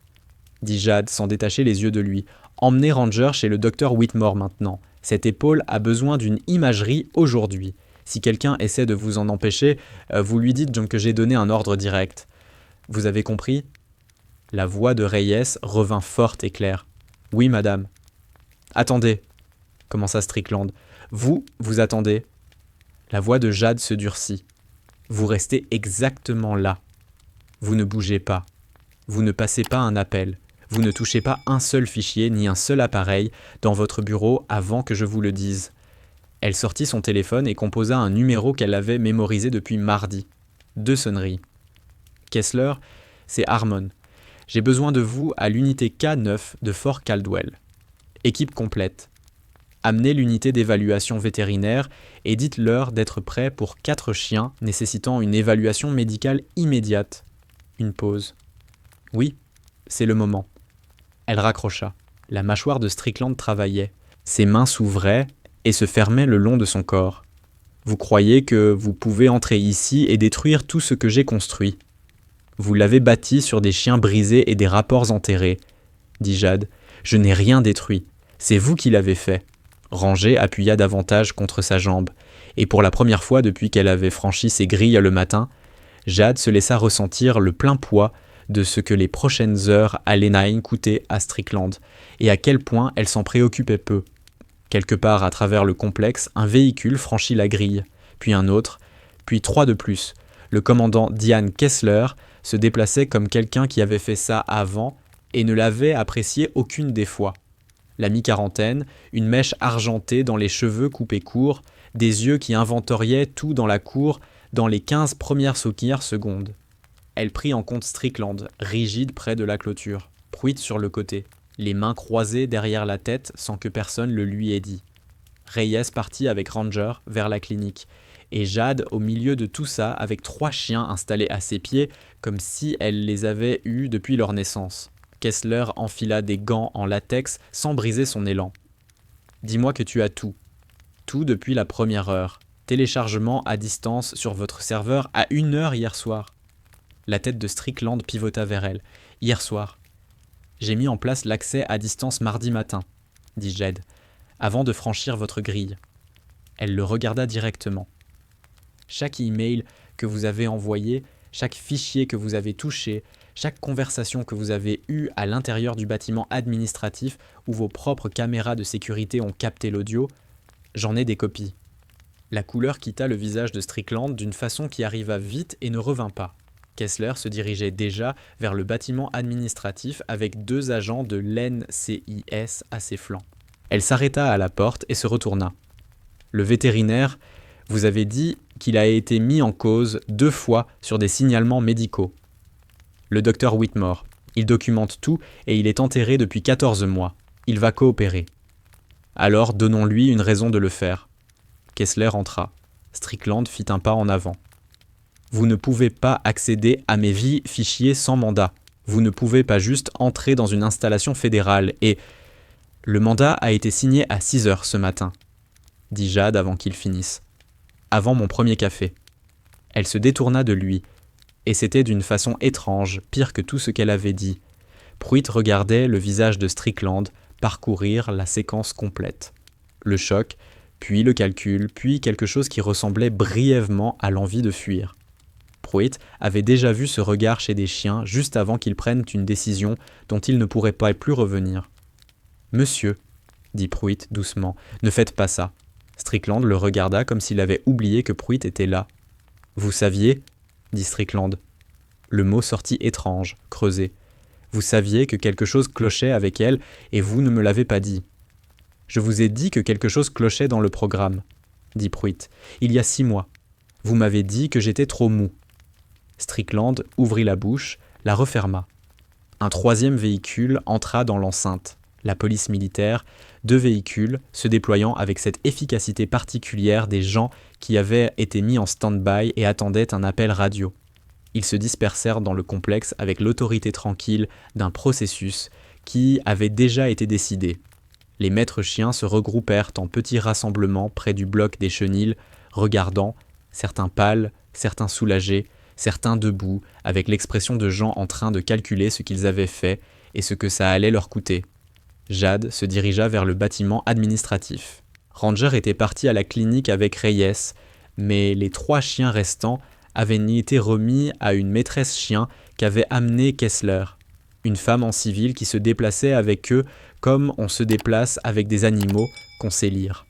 dit Jade sans détacher les yeux de lui, « emmenez Ranger chez le docteur Whitmore maintenant. Cette épaule a besoin d'une imagerie aujourd'hui. Si quelqu'un essaie de vous en empêcher, vous lui dites donc que j'ai donné un ordre direct. Vous avez compris ? La voix de Reyes revint forte et claire. Oui, madame. Attendez, commença Strickland. Vous attendez. La voix de Jade se durcit. Vous restez exactement là. Vous ne bougez pas. Vous ne passez pas un appel. Vous ne touchez pas un seul fichier ni un seul appareil dans votre bureau avant que je vous le dise. Elle sortit son téléphone et composa un numéro qu'elle avait mémorisé depuis mardi. 2 sonneries. Kessler, c'est Harmon. J'ai besoin de vous à l'unité K9 de Fort Caldwell. Équipe complète. Amenez l'unité d'évaluation vétérinaire et dites-leur d'être prêt pour 4 chiens nécessitant une évaluation médicale immédiate. Une pause. Oui, c'est le moment. Elle raccrocha. La mâchoire de Strickland travaillait. Ses mains s'ouvraient et se fermaient le long de son corps. Vous croyez que vous pouvez entrer ici et détruire tout ce que j'ai construit. Vous l'avez bâti sur des chiens brisés et des rapports enterrés, dit Jade. Je n'ai rien détruit. C'est vous qui l'avez fait. Ranger appuya davantage contre sa jambe, et pour la première fois depuis qu'elle avait franchi ses grilles le matin, Jade se laissa ressentir le plein poids de ce que les prochaines heures à Leenheim coûtaient à Strickland, et à quel point elle s'en préoccupait peu. Quelque part à travers le complexe, un véhicule franchit la grille, puis un autre, puis 3 de plus. Le commandant Diane Kessler se déplaçait comme quelqu'un qui avait fait ça avant et ne l'avait apprécié aucune des fois. La mi-quarantaine, une mèche argentée dans les cheveux coupés courts, des yeux qui inventoriaient tout dans la cour dans les 15 premières secondes. Elle prit en compte Strickland, rigide près de la clôture, Pruitt sur le côté, les mains croisées derrière la tête sans que personne le lui ait dit. Reyes partit avec Ranger vers la clinique, et Jade au milieu de tout ça avec 3 chiens installés à ses pieds comme si elle les avait eus depuis leur naissance. Kessler enfila des gants en latex sans briser son élan. « Dis-moi que tu as tout. Tout depuis la première heure. Téléchargement à distance sur votre serveur à 1 heure hier soir. » La tête de Strickland pivota vers elle. « Hier soir. J'ai mis en place l'accès à distance mardi matin, » dit Jade, « avant de franchir votre grille. » Elle le regarda directement. « Chaque email que vous avez envoyé, chaque fichier que vous avez touché, chaque conversation que vous avez eue à l'intérieur du bâtiment administratif où vos propres caméras de sécurité ont capté l'audio, j'en ai des copies. » La couleur quitta le visage de Strickland d'une façon qui arriva vite et ne revint pas. Kessler se dirigeait déjà vers le bâtiment administratif avec 2 agents de l'NCIS à ses flancs. Elle s'arrêta à la porte et se retourna. « Le vétérinaire, vous avez dit qu'il a été mis en cause 2 fois sur des signalements médicaux. Le docteur Whitmore. Il documente tout et il est enterré depuis 14 mois. Il va coopérer. Alors donnons-lui une raison de le faire. » Kessler entra. Strickland fit un pas en avant. « Vous ne pouvez pas accéder à mes fichiers sans mandat. Vous ne pouvez pas juste entrer dans une installation fédérale et... Le mandat a été signé à 6 heures ce matin, dit Jade avant qu'il finisse. Avant mon premier café. Elle se détourna de lui. Et c'était d'une façon étrange, pire que tout ce qu'elle avait dit. Pruitt regardait le visage de Strickland parcourir la séquence complète. Le choc, puis le calcul, puis quelque chose qui ressemblait brièvement à l'envie de fuir. Pruitt avait déjà vu ce regard chez des chiens juste avant qu'ils prennent une décision dont ils ne pourraient pas plus revenir. « Monsieur, » dit Pruitt doucement, « ne faites pas ça. » Strickland le regarda comme s'il avait oublié que Pruitt était là. « Vous saviez ?» dit Strickland. Le mot sortit étrange, creusé. « Vous saviez que quelque chose clochait avec elle et vous ne me l'avez pas dit. » « Je vous ai dit que quelque chose clochait dans le programme, » dit Pruitt. « Il y a 6 mois. Vous m'avez dit que j'étais trop mou. » Strickland ouvrit la bouche, la referma. Un 3e véhicule entra dans l'enceinte. La police militaire, 2 véhicules se déployant avec cette efficacité particulière des gens qui avaient été mis en stand-by et attendaient un appel radio. Ils se dispersèrent dans le complexe avec l'autorité tranquille d'un processus qui avait déjà été décidé. Les maîtres chiens se regroupèrent en petits rassemblements près du bloc des chenils, regardant, certains pâles, certains soulagés, certains debout, avec l'expression de gens en train de calculer ce qu'ils avaient fait et ce que ça allait leur coûter. Jade se dirigea vers le bâtiment administratif. Ranger était parti à la clinique avec Reyes, mais les 3 chiens restants avaient été remis à une maîtresse chien qu'avait amenée Kessler, une femme en civil qui se déplaçait avec eux comme on se déplace avec des animaux qu'on sait lire.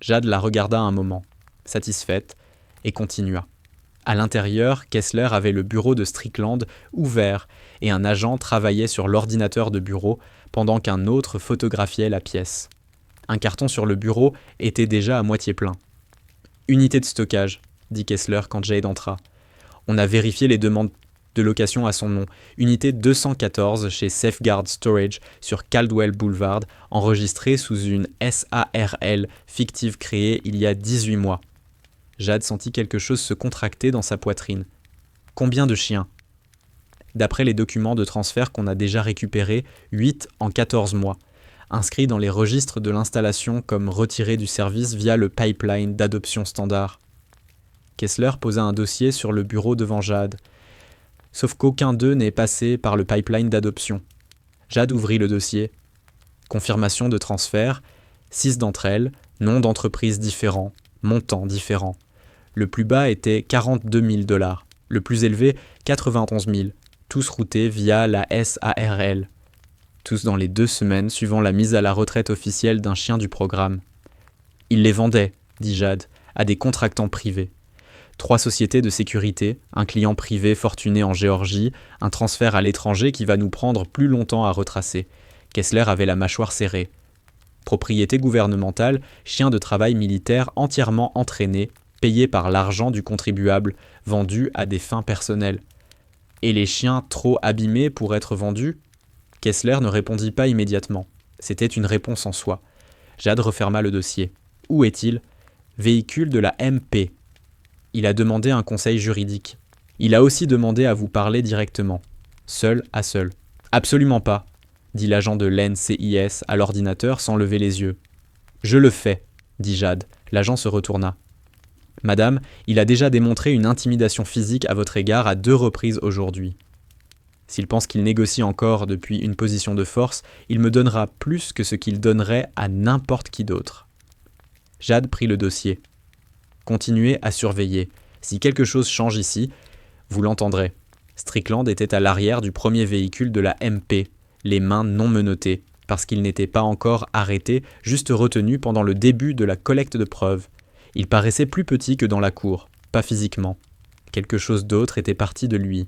Jade la regarda un moment, satisfaite, et continua. À l'intérieur, Kessler avait le bureau de Strickland ouvert et un agent travaillait sur l'ordinateur de bureau pendant qu'un autre photographiait la pièce. Un carton sur le bureau était déjà à moitié plein. « Unité de stockage », dit Kessler quand Jade entra. On a vérifié les demandes de location à son nom. Unité 214 chez Safeguard Storage sur Caldwell Boulevard, enregistrée sous une SARL fictive créée il y a 18 mois. Jade sentit quelque chose se contracter dans sa poitrine. Combien de chiens ? D'après les documents de transfert qu'on a déjà récupérés, 8 en 14 mois, inscrits dans les registres de l'installation comme retirés du service via le pipeline d'adoption standard. Kessler posa un dossier sur le bureau devant Jade. Sauf qu'aucun d'eux n'est passé par le pipeline d'adoption. Jade ouvrit le dossier. Confirmation de transfert, 6 d'entre elles, noms d'entreprises différents, montants différents. Le plus bas était 42 000 $, le plus élevé 91 000, tous routés via la SARL. Tous dans les 2 semaines suivant la mise à la retraite officielle d'un chien du programme. Il les vendait, dit Jade, à des contractants privés. 3 sociétés de sécurité, un client privé fortuné en Géorgie, un transfert à l'étranger qui va nous prendre plus longtemps à retracer. Kessler avait la mâchoire serrée. Propriété gouvernementale, chien de travail militaire entièrement entraîné, payé par l'argent du contribuable, vendu à des fins personnelles. Et les chiens trop abîmés pour être vendus ? Kessler ne répondit pas immédiatement. C'était une réponse en soi. Jade referma le dossier. Où est-il ? Véhicule de la MP. Il a demandé un conseil juridique. Il a aussi demandé à vous parler directement. Seul à seul. Absolument pas, dit l'agent de l'NCIS à l'ordinateur sans lever les yeux. Je le fais, dit Jade. L'agent se retourna. Madame, il a déjà démontré une intimidation physique à votre égard à 2 reprises aujourd'hui. S'il pense qu'il négocie encore depuis une position de force, il me donnera plus que ce qu'il donnerait à n'importe qui d'autre. Jade prit le dossier. Continuez à surveiller. Si quelque chose change ici, vous l'entendrez. Strickland était à l'arrière du premier véhicule de la MP, les mains non menottées, parce qu'il n'était pas encore arrêté, juste retenu pendant le début de la collecte de preuves. Il paraissait plus petit que dans la cour, pas physiquement. Quelque chose d'autre était parti de lui.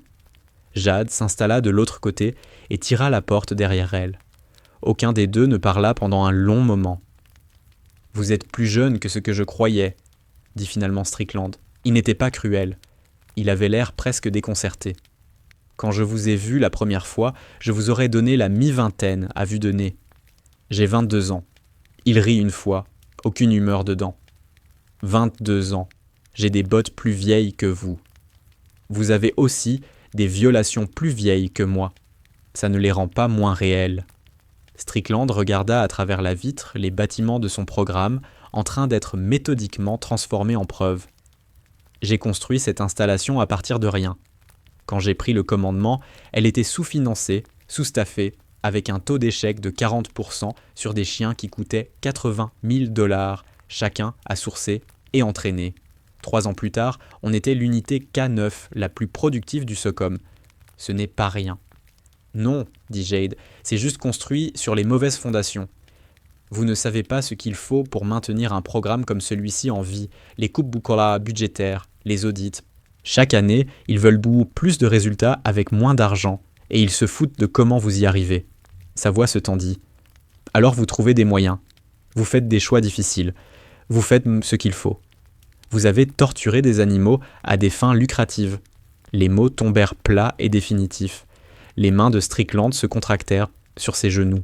Jade s'installa de l'autre côté et tira la porte derrière elle. Aucun des deux ne parla pendant un long moment. « Vous êtes plus jeune que ce que je croyais », dit finalement Strickland. Il n'était pas cruel. Il avait l'air presque déconcerté. Quand je vous ai vu la première fois, je vous aurais donné la mi-vingtaine à vue de nez. J'ai 22 ans. Il rit une fois, aucune humeur dedans. 22 ans. J'ai des bottes plus vieilles que vous. Vous avez aussi des violations plus vieilles que moi. Ça ne les rend pas moins réelles. Strickland regarda à travers la vitre les bâtiments de son programme en train d'être méthodiquement transformés en preuves. J'ai construit cette installation à partir de rien. Quand j'ai pris le commandement, elle était sous-financée, sous-staffée, avec un taux d'échec de 40% sur des chiens qui coûtaient 80 000 $ chacun à sourcer et entraîner. 3 ans plus tard, on était l'unité K9, la plus productive du SOCOM. Ce n'est pas rien. Non, dit Jade, c'est juste construit sur les mauvaises fondations. Vous ne savez pas ce qu'il faut pour maintenir un programme comme celui-ci en vie, les coupes budgétaires, les audits. Chaque année, ils veulent plus de résultats avec moins d'argent, et ils se foutent de comment vous y arrivez. Sa voix se tendit. Alors vous trouvez des moyens. Vous faites des choix difficiles. Vous faites ce qu'il faut. Vous avez torturé des animaux à des fins lucratives. Les mots tombèrent plats et définitifs. Les mains de Strickland se contractèrent sur ses genoux.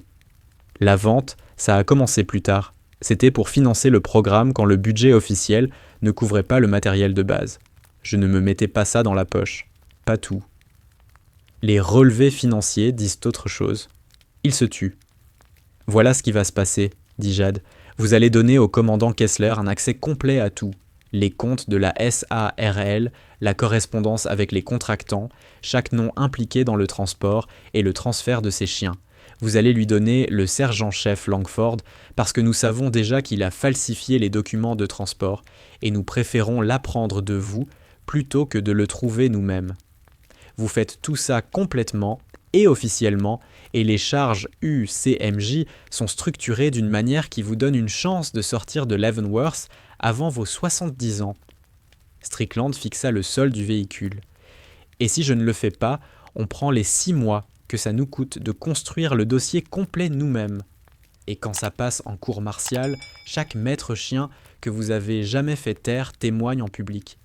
La vente, ça a commencé plus tard. C'était pour financer le programme quand le budget officiel ne couvrait pas le matériel de base. Je ne me mettais pas ça dans la poche. Pas tout. Les relevés financiers disent autre chose. Il se tut. Voilà ce qui va se passer, dit Jade. Vous allez donner au commandant Kessler un accès complet à tout. Les comptes de la SARL, la correspondance avec les contractants, chaque nom impliqué dans le transport et le transfert de ces chiens. Vous allez lui donner le sergent-chef Langford parce que nous savons déjà qu'il a falsifié les documents de transport et nous préférons l'apprendre de vous plutôt que de le trouver nous-mêmes. Vous faites tout ça complètement et officiellement et les charges UCMJ sont structurées d'une manière qui vous donne une chance de sortir de Leavenworth avant vos 70 ans. Strickland fixa le sol du véhicule. Et si je ne le fais pas, on prend les 6 mois que ça nous coûte de construire le dossier complet nous-mêmes. Et quand ça passe en cour martiale, chaque maître chien que vous avez jamais fait taire témoigne en public.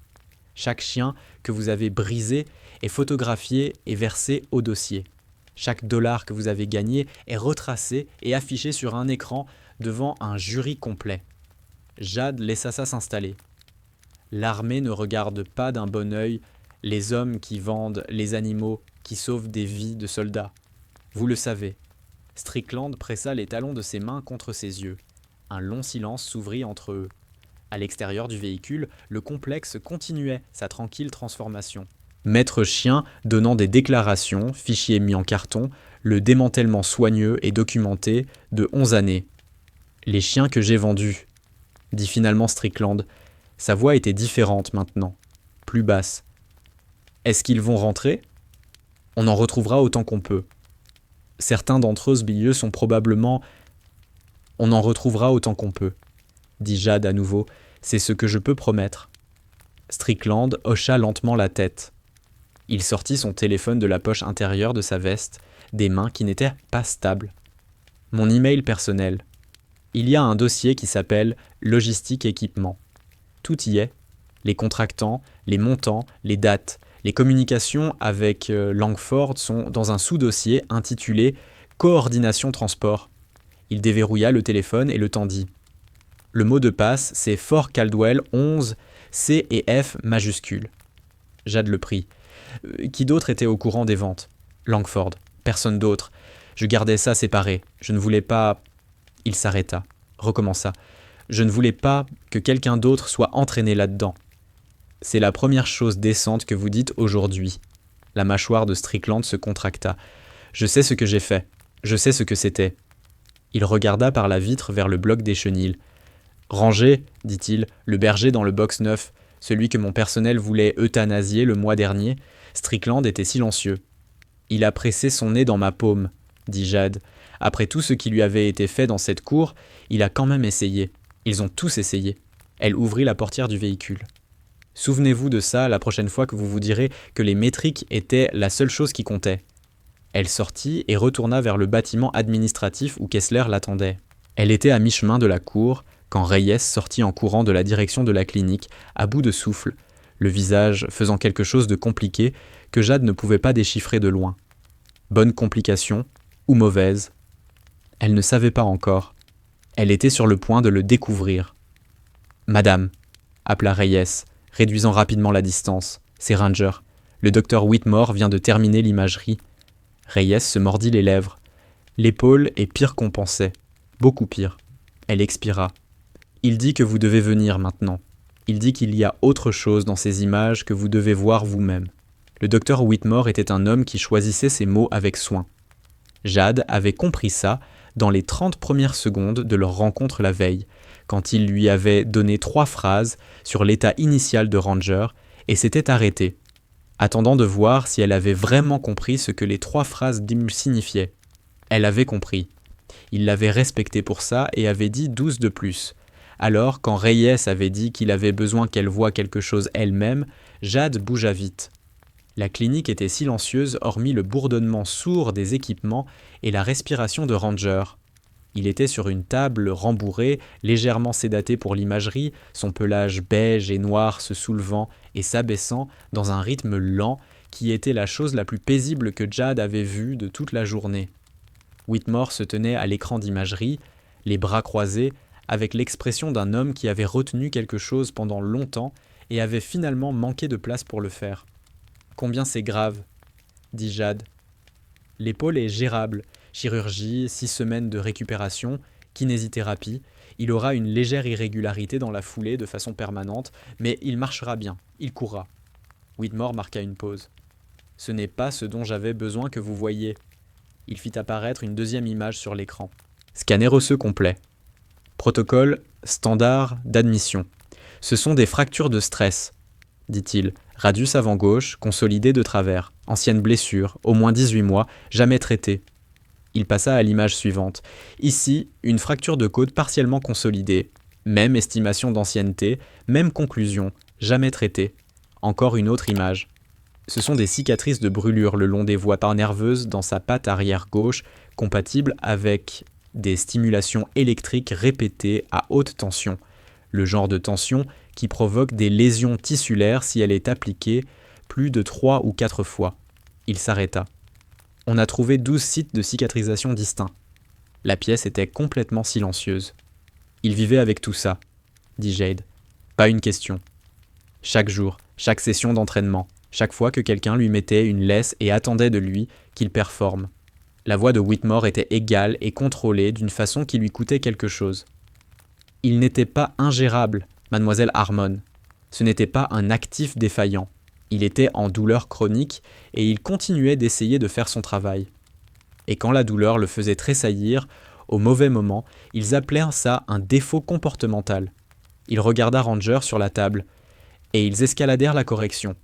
Chaque chien que vous avez brisé est photographié et versé au dossier. Chaque dollar que vous avez gagné est retracé et affiché sur un écran devant un jury complet. Jade laissa ça s'installer. L'armée ne regarde pas d'un bon œil les hommes qui vendent les animaux qui sauvent des vies de soldats. Vous le savez. Strickland pressa les talons de ses mains contre ses yeux. Un long silence s'ouvrit entre eux. À l'extérieur du véhicule, le complexe continuait sa tranquille transformation. Maître chien donnant des déclarations, fichiers mis en carton, le démantèlement soigneux et documenté de 11 années. « Les chiens que j'ai vendus », dit finalement Strickland. Sa voix était différente maintenant, plus basse. « Est-ce qu'ils vont rentrer ? On en retrouvera autant qu'on peut. Certains d'entre eux, ce milieu, sont probablement... On en retrouvera autant qu'on peut, dit Jade à nouveau. C'est ce que je peux promettre. Strickland hocha lentement la tête. Il sortit son téléphone de la poche intérieure de sa veste, des mains qui n'étaient pas stables. Mon email personnel. Il y a un dossier qui s'appelle Logistique Équipement. Tout y est. Les contractants, les montants, les dates. Les communications avec Langford sont dans un sous-dossier intitulé Coordination Transport. Il déverrouilla le téléphone et le tendit. Le mot de passe, c'est Fort Caldwell 11, C et F majuscules. Jade le prit. Qui d'autre était au courant des ventes ? Langford. Personne d'autre. Je gardais ça séparé. Je ne voulais pas... Il s'arrêta, recommença. Je ne voulais pas que quelqu'un d'autre soit entraîné là-dedans. C'est la première chose décente que vous dites aujourd'hui. La mâchoire de Strickland se contracta. Je sais ce que j'ai fait. Je sais ce que c'était. Il regarda par la vitre vers le bloc des chenilles. Rangez, dit-il, le berger dans le box 9, celui que mon personnel voulait euthanasier le mois dernier. Strickland était silencieux. Il a pressé son nez dans ma paume, dit Jade. Après tout ce qui lui avait été fait dans cette cour, il a quand même essayé. Ils ont tous essayé. Elle ouvrit la portière du véhicule. Souvenez-vous de ça la prochaine fois que vous vous direz que les métriques étaient la seule chose qui comptait. Elle sortit et retourna vers le bâtiment administratif où Kessler l'attendait. Elle était à mi-chemin de la cour quand Reyes sortit en courant de la direction de la clinique, à bout de souffle, le visage faisant quelque chose de compliqué que Jade ne pouvait pas déchiffrer de loin. Bonne complication ou mauvaise ? Elle ne savait pas encore. Elle était sur le point de le découvrir. « Madame » appela Reyes, réduisant rapidement la distance. « C'est Ranger. Le docteur Whitmore vient de terminer l'imagerie. » Reyes se mordit les lèvres. L'épaule est pire qu'on pensait. Beaucoup pire. Elle expira. « Il dit que vous devez venir maintenant. Il dit qu'il y a autre chose dans ces images que vous devez voir vous-même. » Le docteur Whitmore était un homme qui choisissait ses mots avec soin. Jade avait compris ça dans les 30 premières secondes de leur rencontre la veille, quand il lui avait donné 3 phrases sur l'état initial de Ranger et s'était arrêté, attendant de voir si elle avait vraiment compris ce que les 3 phrases signifiaient. Elle avait compris. Il l'avait respecté pour ça et avait dit 12 de plus. Alors, quand Reyes avait dit qu'il avait besoin qu'elle voie quelque chose elle-même, Jade bougea vite. La clinique était silencieuse hormis le bourdonnement sourd des équipements et la respiration de Ranger. Il était sur une table rembourrée, légèrement sédaté pour l'imagerie, son pelage beige et noir se soulevant et s'abaissant dans un rythme lent qui était la chose la plus paisible que Jade avait vue de toute la journée. Whitmore se tenait à l'écran d'imagerie, les bras croisés, avec l'expression d'un homme qui avait retenu quelque chose pendant longtemps et avait finalement manqué de place pour le faire. « Combien c'est grave ?» dit Jade. « L'épaule est gérable. Chirurgie, 6 semaines de récupération, kinésithérapie. Il aura une légère irrégularité dans la foulée de façon permanente, mais il marchera bien, il courra. » Whitmore marqua une pause. « Ce n'est pas ce dont j'avais besoin que vous voyiez. » Il fit apparaître une deuxième image sur l'écran. Scanner osseux complet. Protocole standard d'admission. Ce sont des fractures de stress, dit-il. Radius avant gauche, consolidé de travers. Ancienne blessure, au moins 18 mois, jamais traitée. Il passa à l'image suivante. Ici, une fracture de côte partiellement consolidée. Même estimation d'ancienneté, même conclusion, jamais traitée. Encore une autre image. Ce sont des cicatrices de brûlure le long des voies nerveuses dans sa patte arrière gauche, compatibles avec des stimulations électriques répétées à haute tension. Le genre de tension qui provoque des lésions tissulaires si elle est appliquée plus de 3 ou 4 fois. Il s'arrêta. On a trouvé 12 sites de cicatrisation distincts. La pièce était complètement silencieuse. Il vivait avec tout ça, dit Jade. Pas une question. Chaque jour, chaque session d'entraînement, chaque fois que quelqu'un lui mettait une laisse et attendait de lui qu'il performe. La voix de Whitmore était égale et contrôlée d'une façon qui lui coûtait quelque chose. Il n'était pas ingérable, mademoiselle Harmon. Ce n'était pas un actif défaillant. Il était en douleur chronique et il continuait d'essayer de faire son travail. Et quand la douleur le faisait tressaillir, au mauvais moment, ils appelèrent ça un défaut comportemental. Il regarda Ranger sur la table, et ils escaladèrent la correction.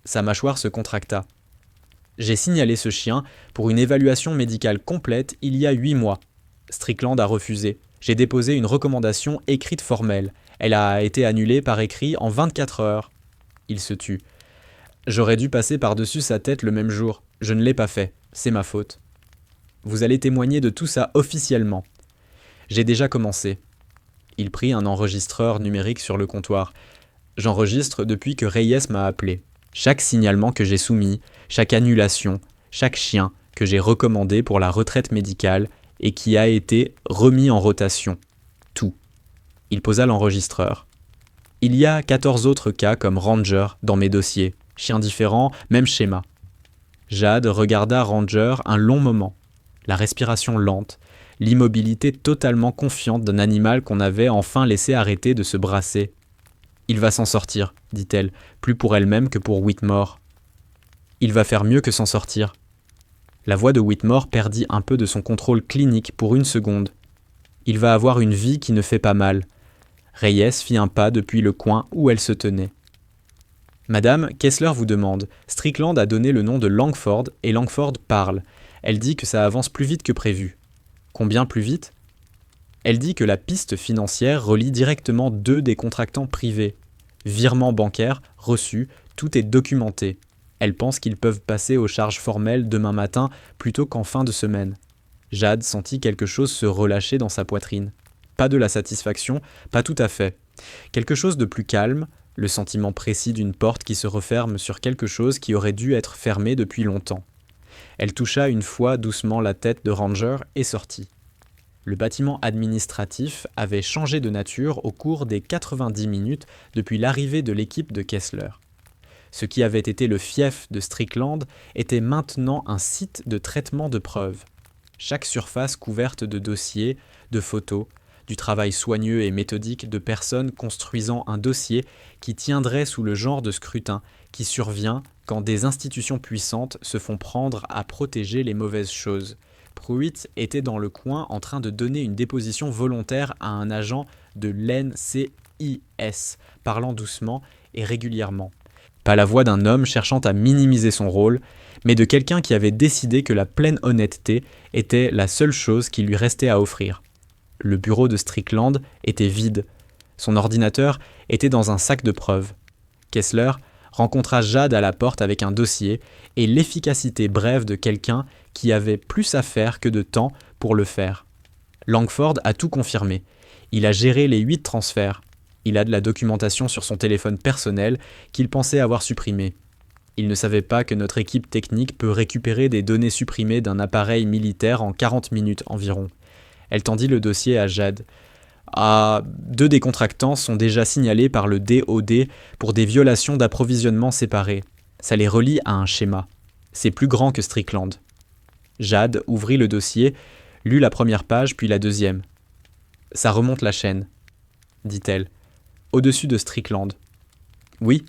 Sa mâchoire se contracta. J'ai signalé ce chien pour une évaluation médicale complète il y a 8 mois. Strickland a refusé. J'ai déposé une recommandation écrite formelle. Elle a été annulée par écrit en 24 heures. Il se tut. J'aurais dû passer par-dessus sa tête le même jour. Je ne l'ai pas fait. C'est ma faute. Vous allez témoigner de tout ça officiellement. J'ai déjà commencé. Il prit un enregistreur numérique sur le comptoir. J'enregistre depuis que Reyes m'a appelé. Chaque signalement que j'ai soumis, chaque annulation, chaque chien que j'ai recommandé pour la retraite médicale et qui a été remis en rotation. Tout. Il posa l'enregistreur. Il y a 14 autres cas comme Ranger dans mes dossiers. Chiens différents, même schéma. Jade regarda Ranger un long moment. La respiration lente, l'immobilité totalement confiante d'un animal qu'on avait enfin laissé arrêter de se brasser. « Il va s'en sortir », dit-elle, plus pour elle-même que pour Whitmore. « Il va faire mieux que s'en sortir. » La voix de Whitmore perdit un peu de son contrôle clinique pour une seconde. « Il va avoir une vie qui ne fait pas mal. » Reyes fit un pas depuis le coin où elle se tenait. « Madame, Kessler vous demande. Strickland a donné le nom de Langford et Langford parle. Elle dit que ça avance plus vite que prévu. » Combien plus vite ? Elle dit que la piste financière relie directement 2 des contractants privés. Virements bancaires, reçus, tout est documenté. Elle pense qu'ils peuvent passer aux charges formelles demain matin plutôt qu'en fin de semaine. Jade sentit quelque chose se relâcher dans sa poitrine. Pas de la satisfaction, pas tout à fait. Quelque chose de plus calme, le sentiment précis d'une porte qui se referme sur quelque chose qui aurait dû être fermé depuis longtemps. Elle toucha une fois doucement la tête de Ranger et sortit. Le bâtiment administratif avait changé de nature au cours des 90 minutes depuis l'arrivée de l'équipe de Kessler. Ce qui avait été le fief de Strickland était maintenant un site de traitement de preuves. Chaque surface couverte de dossiers, de photos, du travail soigneux et méthodique de personnes construisant un dossier qui tiendrait sous le genre de scrutin qui survient quand des institutions puissantes se font prendre à protéger les mauvaises choses. Pruitt était dans le coin en train de donner une déposition volontaire à un agent de l'NCIS, parlant doucement et régulièrement. Pas la voix d'un homme cherchant à minimiser son rôle, mais de quelqu'un qui avait décidé que la pleine honnêteté était la seule chose qui lui restait à offrir. Le bureau de Strickland était vide. Son ordinateur était dans un sac de preuves. Kessler rencontra Jade à la porte avec un dossier et l'efficacité brève de quelqu'un qui avait plus à faire que de temps pour le faire. Langford a tout confirmé. Il a géré les 8 transferts. Il a de la documentation sur son téléphone personnel qu'il pensait avoir supprimée. Il ne savait pas que notre équipe technique peut récupérer des données supprimées d'un appareil militaire en 40 minutes environ. Elle tendit le dossier à Jade. Ah, 2 des contractants sont déjà signalés par le DOD pour des violations d'approvisionnement séparées. Ça les relie à un schéma. C'est plus grand que Strickland. Jade ouvrit le dossier, lut la première page puis la deuxième. Ça remonte la chaîne, dit-elle, au-dessus de Strickland. Oui.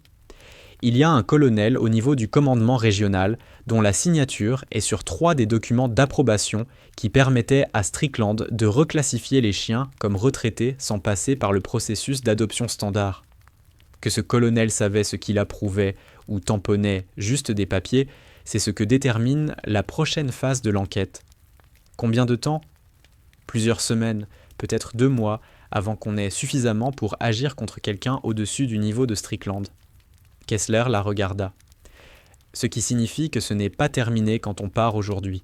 Il y a un colonel au niveau du commandement régional dont la signature est sur 3 des documents d'approbation qui permettaient à Strickland de reclassifier les chiens comme retraités sans passer par le processus d'adoption standard. Que ce colonel savait ce qu'il approuvait ou tamponnait juste des papiers, c'est ce que détermine la prochaine phase de l'enquête. Combien de temps ? Plusieurs semaines, peut-être 2 mois, avant qu'on ait suffisamment pour agir contre quelqu'un au-dessus du niveau de Strickland. Kessler la regarda. Ce qui signifie que ce n'est pas terminé quand on part aujourd'hui.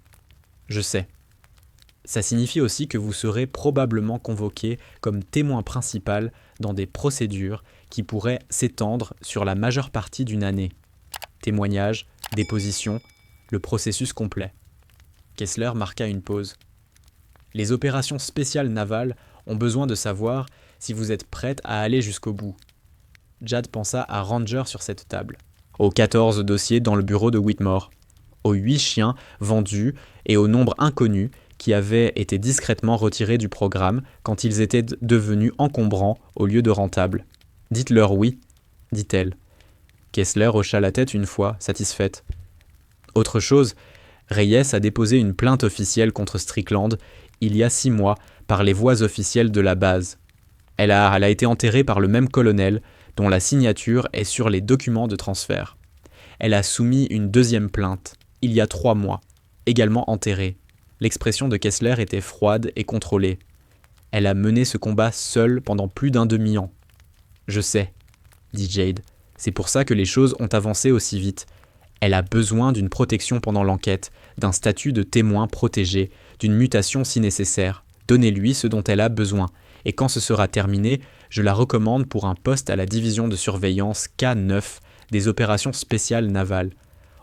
Je sais. Ça signifie aussi que vous serez probablement convoqué comme témoin principal dans des procédures qui pourraient s'étendre sur la majeure partie d'une année. Témoignages, dépositions, le processus complet. Kessler marqua une pause. Les opérations spéciales navales ont besoin de savoir si vous êtes prête à aller jusqu'au bout. Jad pensa à Ranger sur cette table, aux 14 dossiers dans le bureau de Whitmore, aux 8 chiens vendus et au nombre inconnu qui avaient été discrètement retirés du programme quand ils étaient devenus encombrants au lieu de rentables. « Dites-leur oui », dit-elle. Kessler hocha la tête une fois, satisfaite. Autre chose, Reyes a déposé une plainte officielle contre Strickland il y a 6 mois par les voies officielles de la base. Elle a été enterrée par le même colonel dont la signature est sur les documents de transfert. Elle a soumis une 2e plainte, il y a 3 mois, également enterrée. L'expression de Kessler était froide et contrôlée. Elle a mené ce combat seule pendant plus d'un demi-an. « Je sais, » dit Jade. « C'est pour ça que les choses ont avancé aussi vite. Elle a besoin d'une protection pendant l'enquête, d'un statut de témoin protégé, d'une mutation si nécessaire. Donnez-lui ce dont elle a besoin. Et quand ce sera terminé, je la recommande pour un poste à la division de surveillance K9 des opérations spéciales navales.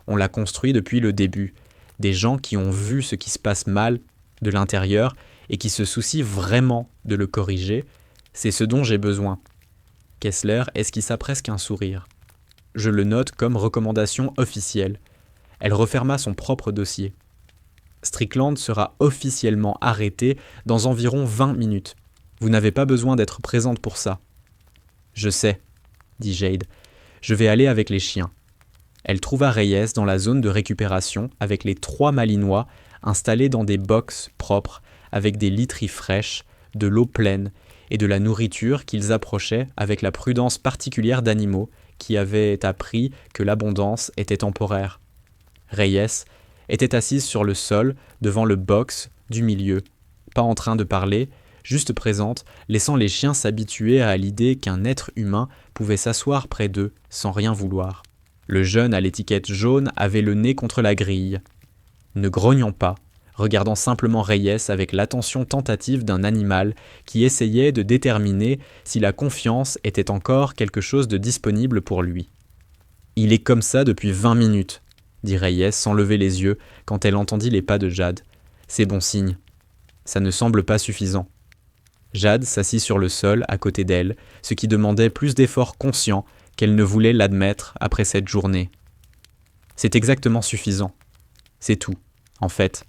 On l'a construit depuis le début. Des gens qui ont vu ce qui se passe mal de l'intérieur et qui se soucient vraiment de le corriger, c'est ce dont j'ai besoin. » Kessler esquissa presque un sourire. « Je le note comme recommandation officielle. » Elle referma son propre dossier. Strickland sera officiellement arrêté dans environ 20 minutes. Vous n'avez pas besoin d'être présente pour ça. Je sais, dit Jade. Je vais aller avec les chiens. Elle trouva Reyes dans la zone de récupération avec les 3 malinois installés dans des box propres avec des literies fraîches, de l'eau pleine et de la nourriture qu'ils approchaient avec la prudence particulière d'animaux qui avaient appris que l'abondance était temporaire. Reyes était assise sur le sol devant le box du milieu, pas en train de parler, juste présente, laissant les chiens s'habituer à l'idée qu'un être humain pouvait s'asseoir près d'eux sans rien vouloir. Le jeune à l'étiquette jaune avait le nez contre la grille, ne grognant pas, regardant simplement Reyes avec l'attention tentative d'un animal qui essayait de déterminer si la confiance était encore quelque chose de disponible pour lui. « Il est comme ça depuis 20 minutes », dit Reyes sans lever les yeux quand elle entendit les pas de Jad. « C'est bon signe. Ça ne semble pas suffisant. » Jad s'assit sur le sol à côté d'elle, ce qui demandait plus d'efforts conscients qu'elle ne voulait l'admettre après cette journée. C'est exactement suffisant. C'est tout, en fait.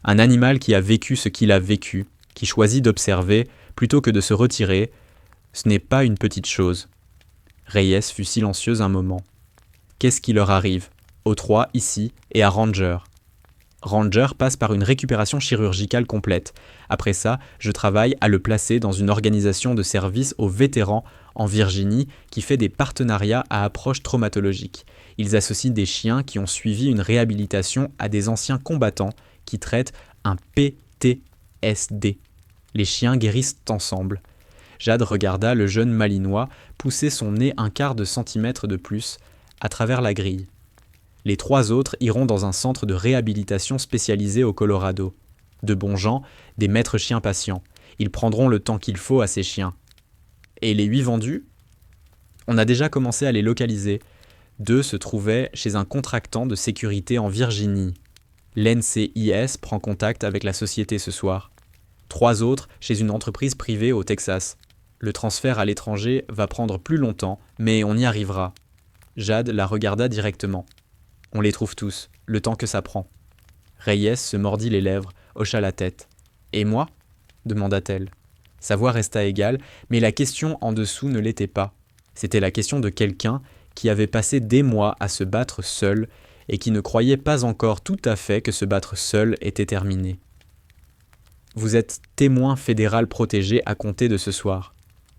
Un animal qui a vécu ce qu'il a vécu, qui choisit d'observer plutôt que de se retirer, ce n'est pas une petite chose. Reyes fut silencieuse un moment. Qu'est-ce qui leur arrive, aux 3 ici et à Ranger ? Ranger passe par une récupération chirurgicale complète. Après ça, je travaille à le placer dans une organisation de service aux vétérans en Virginie qui fait des partenariats à approche traumatologique. Ils associent des chiens qui ont suivi une réhabilitation à des anciens combattants qui traitent un PTSD. Les chiens guérissent ensemble. Jade regarda le jeune malinois pousser son nez 1/4 centimètre de plus à travers la grille. Les 3 autres iront dans un centre de réhabilitation spécialisé au Colorado. De bons gens, des maîtres chiens patients. Ils prendront le temps qu'il faut à ces chiens. Et les 8 vendus ? On a déjà commencé à les localiser. 2 se trouvaient chez un contractant de sécurité en Virginie. L'NCIS prend contact avec la société ce soir. 3 autres chez une entreprise privée au Texas. Le transfert à l'étranger va prendre plus longtemps, mais on y arrivera. Jade la regarda directement. On les trouve tous, le temps que ça prend. Reyes se mordit les lèvres, hocha la tête. « Et moi ?» demanda-t-elle. Sa voix resta égale, mais la question en dessous ne l'était pas. C'était la question de quelqu'un qui avait passé des mois à se battre seul et qui ne croyait pas encore tout à fait que se battre seul était terminé. Vous êtes témoin fédéral protégé à compter de ce soir.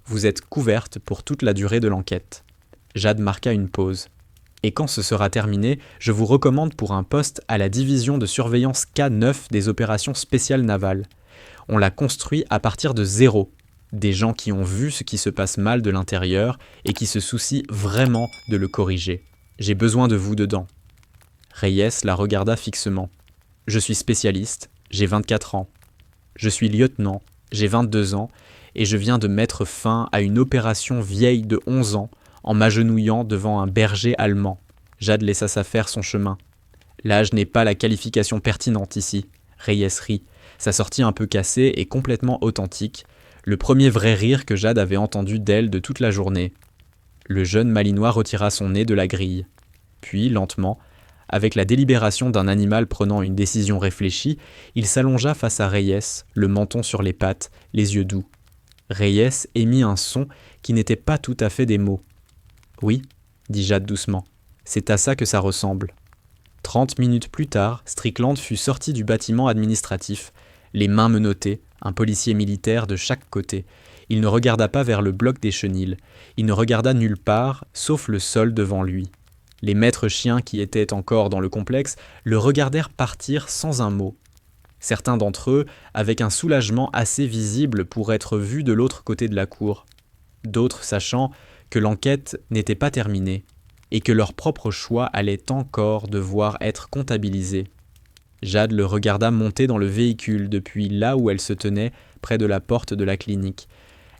Vous êtes couverte pour toute la durée de l'enquête. Jade marqua une pause. Et quand ce sera terminé, je vous recommande pour un poste à la division de surveillance K9 des opérations spéciales navales. On l'a construit à partir de zéro. Des gens qui ont vu ce qui se passe mal de l'intérieur et qui se soucient vraiment de le corriger. J'ai besoin de vous dedans. Reyes la regarda fixement. Je suis spécialiste, j'ai 24 ans. Je suis lieutenant, j'ai 22 ans, et je viens de mettre fin à une opération vieille de 11 ans en m'agenouillant devant un berger allemand. Jade laissa sa faire son chemin. L'âge n'est pas la qualification pertinente ici. Reyes rit, sa sortie un peu cassée et complètement authentique, le premier vrai rire que Jade avait entendu d'elle de toute la journée. Le jeune Malinois retira son nez de la grille. Puis, lentement, avec la délibération d'un animal prenant une décision réfléchie, il s'allongea face à Reyes, le menton sur les pattes, les yeux doux. Reyes émit un son qui n'était pas tout à fait des mots. « Oui, » dit Jade doucement, « c'est à ça que ça ressemble. » 30 minutes plus tard, Strickland fut sorti du bâtiment administratif, les mains menottées, un policier militaire de chaque côté. Il ne regarda pas vers le bloc des chenilles, il ne regarda nulle part, sauf le sol devant lui. Les maîtres chiens qui étaient encore dans le complexe le regardèrent partir sans un mot. Certains d'entre eux avec un soulagement assez visible pour être vus de l'autre côté de la cour. D'autres sachant que l'enquête n'était pas terminée et que leur propre choix allait encore devoir être comptabilisé. Jade le regarda monter dans le véhicule depuis là où elle se tenait, près de la porte de la clinique.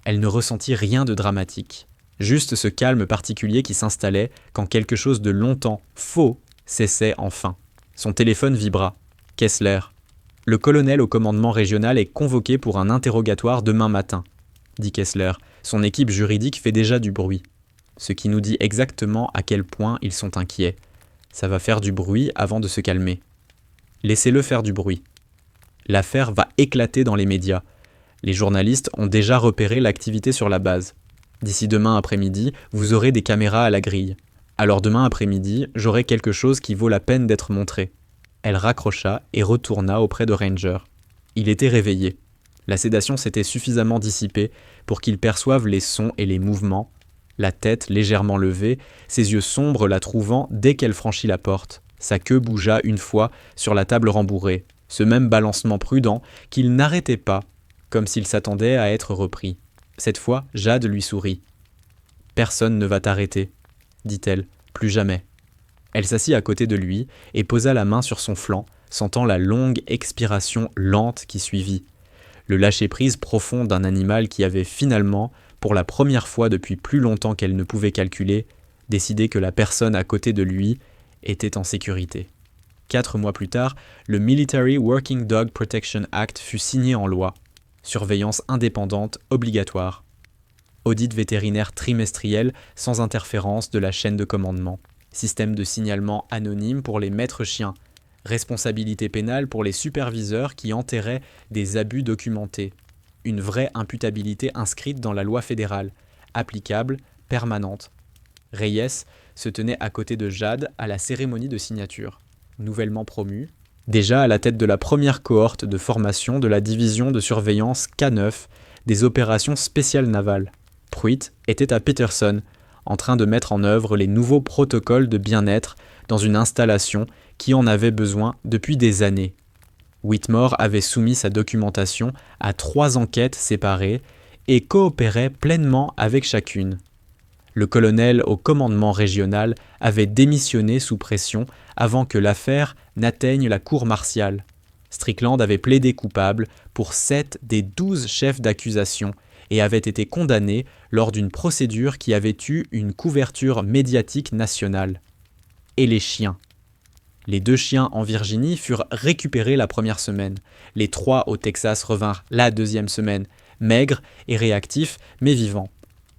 Elle ne ressentit rien de dramatique. Juste ce calme particulier qui s'installait quand quelque chose de longtemps faux cessait enfin. Son téléphone vibra. Kessler. Le colonel au commandement régional est convoqué pour un interrogatoire demain matin, dit Kessler. Son équipe juridique fait déjà du bruit. Ce qui nous dit exactement à quel point ils sont inquiets. Ça va faire du bruit avant de se calmer. Laissez-le faire du bruit. L'affaire va éclater dans les médias. Les journalistes ont déjà repéré l'activité sur la base. D'ici demain après-midi, vous aurez des caméras à la grille. Alors demain après-midi, j'aurai quelque chose qui vaut la peine d'être montré. Elle raccrocha et retourna auprès de Ranger. Il était réveillé. La sédation s'était suffisamment dissipée pour qu'il perçoive les sons et les mouvements, la tête légèrement levée, ses yeux sombres la trouvant dès qu'elle franchit la porte. Sa queue bougea une fois sur la table rembourrée, ce même balancement prudent qu'il n'arrêtait pas, comme s'il s'attendait à être repris. Cette fois, Jade lui sourit. « Personne ne va t'arrêter, » dit-elle, « plus jamais. » Elle s'assit à côté de lui et posa la main sur son flanc, sentant la longue expiration lente qui suivit. Le lâcher-prise profond d'un animal qui avait finalement, pour la première fois depuis plus longtemps qu'elle ne pouvait calculer, décidé que la personne à côté de lui était en sécurité. 4 mois plus tard, le Military Working Dog Protection Act fut signé en loi. Surveillance indépendante obligatoire. Audit vétérinaire trimestriel sans interférence de la chaîne de commandement. Système de signalement anonyme pour les maîtres chiens. Responsabilité pénale pour les superviseurs qui enterraient des abus documentés. Une vraie imputabilité inscrite dans la loi fédérale. Applicable, permanente. Reyes se tenait à côté de Jade à la cérémonie de signature. Nouvellement promu, déjà à la tête de la première cohorte de formation de la division de surveillance K9 des opérations spéciales navales. Pruitt était à Peterson, en train de mettre en œuvre les nouveaux protocoles de bien-être dans une installation qui en avait besoin depuis des années. Whitmore avait soumis sa documentation à 3 enquêtes séparées et coopérait pleinement avec chacune. Le colonel au commandement régional avait démissionné sous pression avant que l'affaire n'atteigne la cour martiale. Strickland avait plaidé coupable pour 7 des 12 chefs d'accusation et avait été condamné lors d'une procédure qui avait eu une couverture médiatique nationale. Et les chiens. Les 2 chiens en Virginie furent récupérés la première semaine. Les 3 au Texas revinrent la deuxième semaine, maigres et réactifs, mais vivants.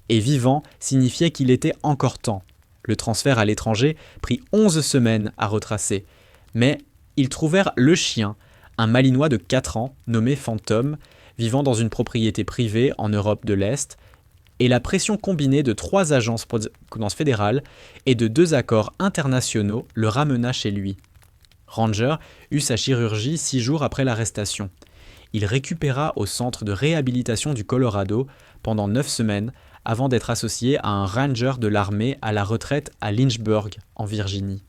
Et vivant signifiait qu'il était encore temps. Le transfert à l'étranger prit 11 semaines à retracer. Mais ils trouvèrent le chien, un Malinois de 4 ans nommé Phantom, vivant dans une propriété privée en Europe de l'Est, et la pression combinée de 3 agences fédérales et de 2 accords internationaux le ramena chez lui. Ranger eut sa chirurgie 6 jours après l'arrestation. Il récupéra au centre de réhabilitation du Colorado pendant 9 semaines avant d'être associé à un ranger de l'armée à la retraite à Lynchburg, en Virginie.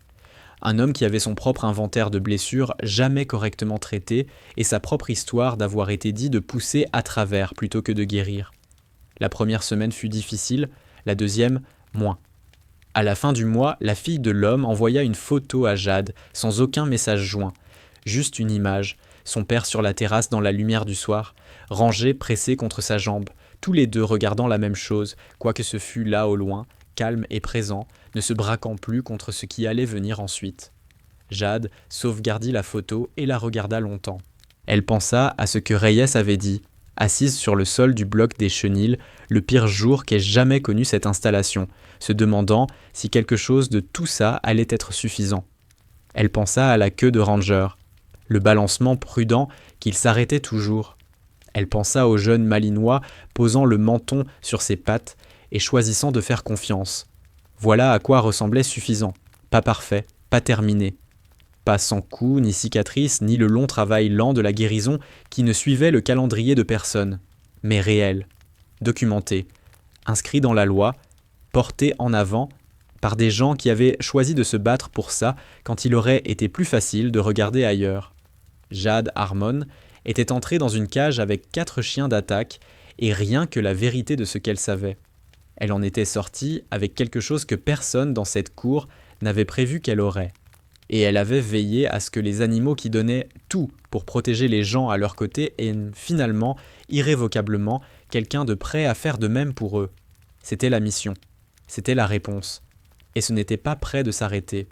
Un homme qui avait son propre inventaire de blessures jamais correctement traitées et sa propre histoire d'avoir été dit de pousser à travers plutôt que de guérir. La première semaine fut difficile, la deuxième, moins. À la fin du mois, la fille de l'homme envoya une photo à Jade, sans aucun message joint. Juste une image, son père sur la terrasse dans la lumière du soir, rangé pressé contre sa jambe, tous les deux regardant la même chose, quoique ce fût là au loin, calme et présent, ne se braquant plus contre ce qui allait venir ensuite. Jade sauvegardit la photo et la regarda longtemps. Elle pensa à ce que Reyes avait dit, assise sur le sol du bloc des Chenilles, le pire jour qu'ait jamais connu cette installation, se demandant si quelque chose de tout ça allait être suffisant. Elle pensa à la queue de Ranger, le balancement prudent qu'il s'arrêtait toujours. Elle pensa au jeune Malinois posant le menton sur ses pattes et choisissant de faire confiance. Voilà à quoi ressemblait suffisant, pas parfait, pas terminé. Pas sans coups, ni cicatrices, ni le long travail lent de la guérison qui ne suivait le calendrier de personne, mais réel, documenté, inscrit dans la loi, porté en avant par des gens qui avaient choisi de se battre pour ça quand il aurait été plus facile de regarder ailleurs. Jade Harmon était entrée dans une cage avec 4 chiens d'attaque et rien que la vérité de ce qu'elle savait. Elle en était sortie avec quelque chose que personne dans cette cour n'avait prévu qu'elle aurait. Et elle avait veillé à ce que les animaux qui donnaient tout pour protéger les gens à leur côté aient finalement, irrévocablement, quelqu'un de prêt à faire de même pour eux. C'était la mission. C'était la réponse. Et ce n'était pas près de s'arrêter.